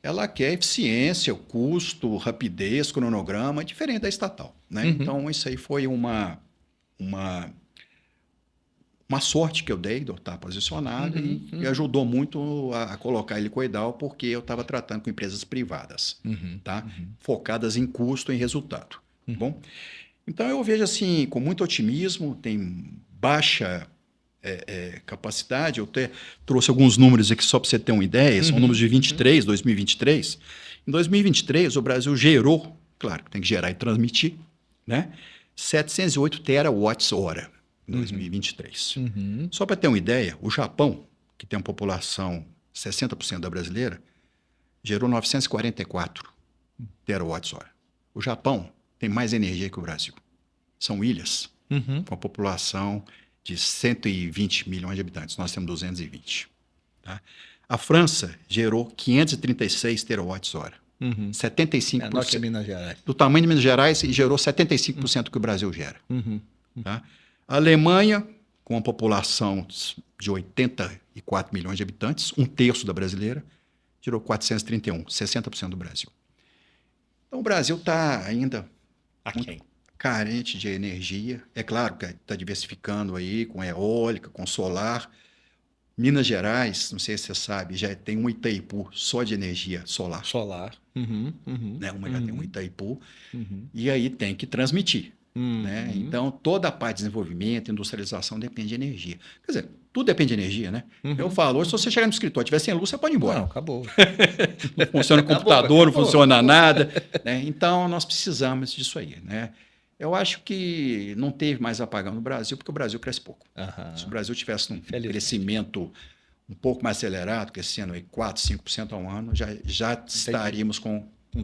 ela quer eficiência, custo, rapidez, cronograma, diferente da estatal. Né? Então, isso aí foi uma sorte que eu dei de eu estar posicionado e ajudou muito a colocar a Helicoidal, porque eu estava tratando com empresas privadas, tá? Focadas em custo e em resultado. Bom? Então, eu vejo assim, com muito otimismo, tem baixa capacidade. Eu até trouxe alguns números aqui só para você ter uma ideia, são números de 2023. Em 2023, o Brasil gerou, claro, tem que gerar e transmitir, né? 708 terawatts-hora em 2023. Só para ter uma ideia, o Japão, que tem uma população 60% da brasileira, gerou 944 terawatts-hora. O Japão tem mais energia que o Brasil. São ilhas com a população de 120 milhões de habitantes. Nós temos 220. Tá? A França gerou 536 terawatts-hora. 75%. Menor que Minas Gerais. Do tamanho de Minas Gerais, e gerou 75% do que o Brasil gera. Tá? A Alemanha, com uma população de 84 milhões de habitantes, 1/3 da brasileira, gerou 431, 60% do Brasil. Então, o Brasil está ainda muito carente de energia. É claro que está diversificando aí com eólica, com solar. Minas Gerais, não sei se você sabe, já tem um Itaipu só de energia solar. Né? Já tem um Itaipu. E aí tem que transmitir. Né? Então, toda a parte de desenvolvimento, industrialização depende de energia. Quer dizer, tudo depende de energia, né? Eu falo, hoje, se você chegar no escritório e tiver sem luz, você pode ir embora. Não, acabou. Não funciona o computador, não funciona nada. Né? Então, nós precisamos disso aí. Né? Eu acho que não teve mais apagão no Brasil, porque o Brasil cresce pouco. Se o Brasil tivesse um crescimento um pouco mais acelerado, crescendo aí 4%, 5% ao ano, já estaríamos com um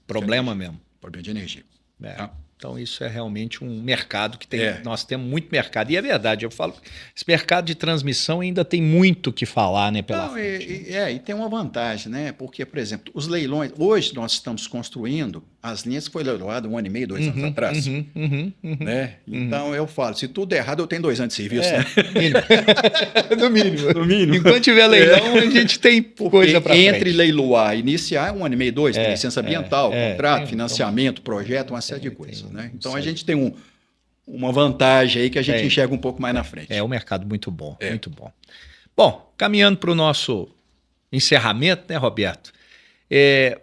problema mesmo. Problema de energia. Tá? Então, isso é realmente um mercado que tem. Nós temos muito mercado. E é verdade, eu falo, esse mercado de transmissão ainda tem muito que falar, né, pela frente. E tem uma vantagem, né? Porque, por exemplo, os leilões. Hoje nós estamos construindo as linhas que foi leiloado 1 ano e meio, 2 anos atrás. Né? Então, eu falo, se tudo é errado, eu tenho 2 anos de serviço. Né? No mínimo. No mínimo. Enquanto tiver leilão, a gente tem coisa para frente. Entre leiloar e iniciar, 1 ano e meio, 2, tem licença ambiental, contrato, financiamento, projeto, uma série de coisas. Né? Então, a gente tem uma vantagem aí que a gente enxerga um pouco mais na frente. É um mercado muito bom, muito bom. Bom, caminhando para o nosso encerramento, né, Roberto?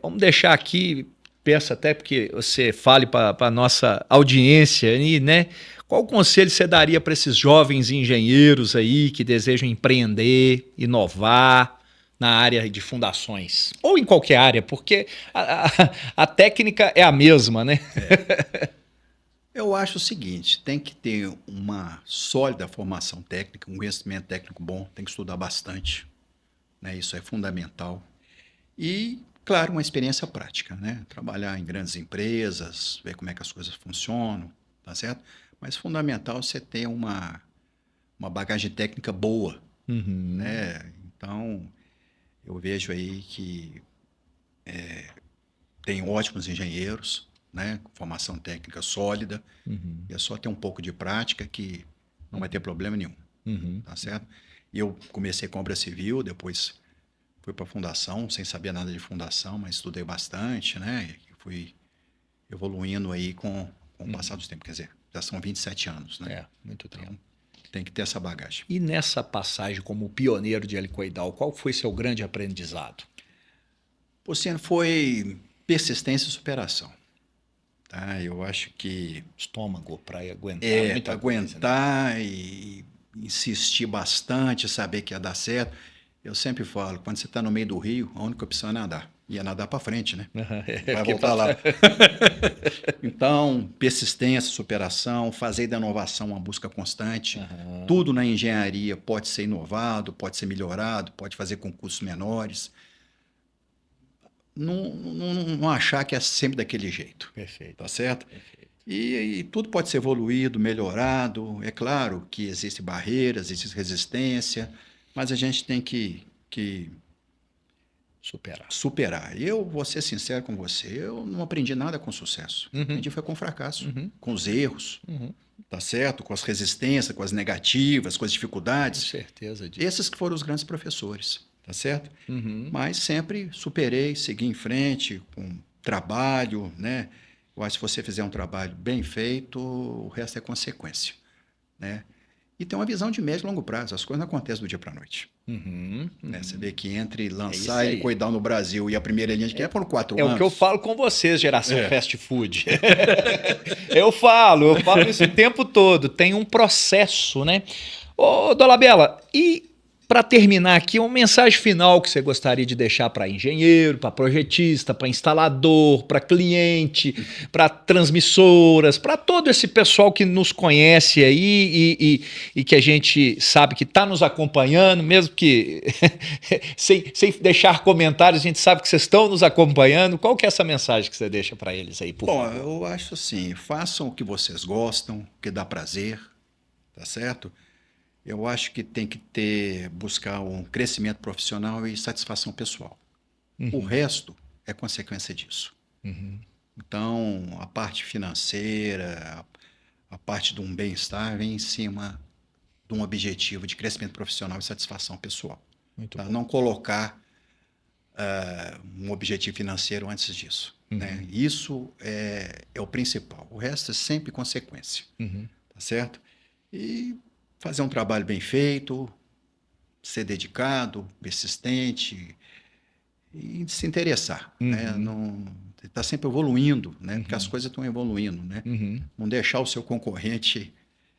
Vamos deixar aqui, peço até porque você fale para a nossa audiência aí, né? Qual conselho você daria para esses jovens engenheiros aí que desejam empreender, inovar na área de fundações? Ou em qualquer área, porque a técnica é a mesma, né? Eu acho o seguinte, tem que ter uma sólida formação técnica, um conhecimento técnico bom, tem que estudar bastante, né? Isso é fundamental. E, claro, uma experiência prática, né? Trabalhar em grandes empresas, ver como é que as coisas funcionam, tá certo? Mas fundamental você ter uma bagagem técnica boa, né? Então, eu vejo aí que tem ótimos engenheiros, né, com formação técnica sólida, e é só ter um pouco de prática que não vai ter problema nenhum, tá certo? E eu comecei com obra civil, depois fui para a fundação, sem saber nada de fundação, mas estudei bastante, né, e fui evoluindo aí com o passar dos tempos, quer dizer, já são 27 anos, né? Muito tempo. Então, tem que ter essa bagagem. E nessa passagem como pioneiro de helicoidal, qual foi seu grande aprendizado? Porciano, foi persistência e superação. Tá? Eu acho que... Estômago para aguentar. Para aguentar e insistir bastante, saber que ia dar certo. Eu sempre falo, quando você está no meio do rio, a única opção é nadar. E é nadar para frente, né? Vai voltar lá. Então, persistência, superação, fazer da inovação uma busca constante. Tudo na engenharia pode ser inovado, pode ser melhorado, pode fazer com custos menores. Não achar que é sempre daquele jeito. Perfeito. Tá certo? Perfeito. E tudo pode ser evoluído, melhorado. É claro que existem barreiras, existe resistência, mas a gente tem que superar. Eu vou ser sincero com você, eu não aprendi nada com sucesso. Aprendi foi com fracasso, com os erros, tá certo? Com as resistências, com as negativas, com as dificuldades. Com certeza disso. Esses que foram os grandes professores, tá certo? Mas sempre superei, segui em frente com trabalho, né? Eu acho que se você fizer um trabalho bem feito, o resto é consequência, né? E tem uma visão de médio e longo prazo. As coisas não acontecem do dia para a noite. Né? Você vê que entre lançar e cuidar no Brasil e a primeira linha de quem foram 4 anos. É o que eu falo com vocês, geração fast food. eu falo isso o tempo todo. Tem um processo, né? Ô, Dolabella, e para terminar aqui, uma mensagem final que você gostaria de deixar para engenheiro, para projetista, para instalador, para cliente, para transmissoras, para todo esse pessoal que nos conhece aí e que a gente sabe que está nos acompanhando, mesmo que sem deixar comentários, a gente sabe que vocês estão nos acompanhando. Qual que é essa mensagem que você deixa para eles aí, por favor? Eu acho assim, façam o que vocês gostam, o que dá prazer, tá certo? Eu acho que tem que buscar um crescimento profissional e satisfação pessoal. O resto é consequência disso. Então, a parte financeira, a parte de um bem-estar vem em cima de um objetivo de crescimento profissional e satisfação pessoal. Tá? Não colocar um objetivo financeiro antes disso. Né? Isso é o principal. O resto é sempre consequência. Tá certo? E fazer um trabalho bem feito, ser dedicado, persistente e se interessar. Né? Tá sempre evoluindo, né? Porque as coisas estão evoluindo. Né? Não deixar o seu concorrente...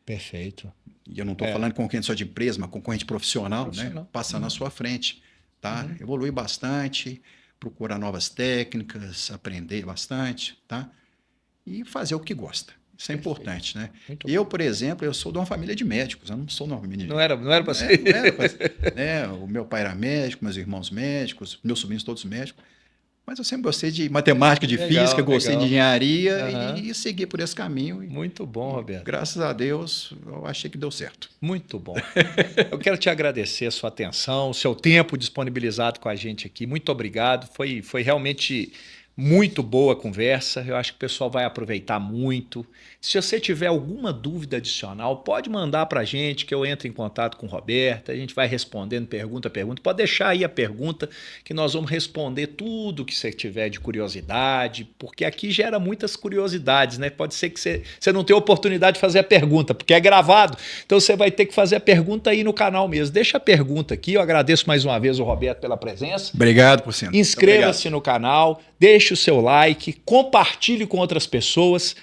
Perfeito. E eu não estou falando de concorrente só de empresa, mas concorrente profissional, né? Passar na sua frente. Tá? Evoluir bastante, procurar novas técnicas, aprender bastante, tá? E fazer o que gosta. Isso é importante, né? Eu, por exemplo, eu sou de uma família de médicos, eu não sou de uma família de... Não era para ser? Não era para ser. Né? O meu pai era médico, meus irmãos médicos, meus sobrinhos todos médicos, mas eu sempre gostei de matemática, de física, gostei de engenharia e segui por esse caminho. Muito bom, Roberto. Graças a Deus, eu achei que deu certo. Muito bom. Eu quero te agradecer a sua atenção, o seu tempo disponibilizado com a gente aqui. Muito obrigado. Foi realmente muito boa a conversa. Eu acho que o pessoal vai aproveitar muito. Se você tiver alguma dúvida adicional, pode mandar para a gente, que eu entro em contato com o Roberto. A gente vai respondendo pergunta a pergunta. Pode deixar aí a pergunta, que nós vamos responder tudo que você tiver de curiosidade, porque aqui gera muitas curiosidades, né? Pode ser que você não tenha oportunidade de fazer a pergunta, porque é gravado. Então você vai ter que fazer a pergunta aí no canal mesmo. Deixa a pergunta aqui. Eu agradeço mais uma vez o Roberto pela presença. Obrigado, Porcino. Inscreva-se no canal, deixe o seu like, compartilhe com outras pessoas.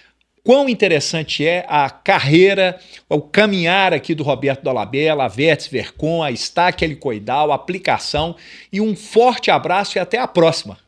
Quão interessante é a carreira, o caminhar aqui do Roberto Dolabella, a Vértice Vercom, a Stack Helicoidal, a aplicação. E um forte abraço e até a próxima.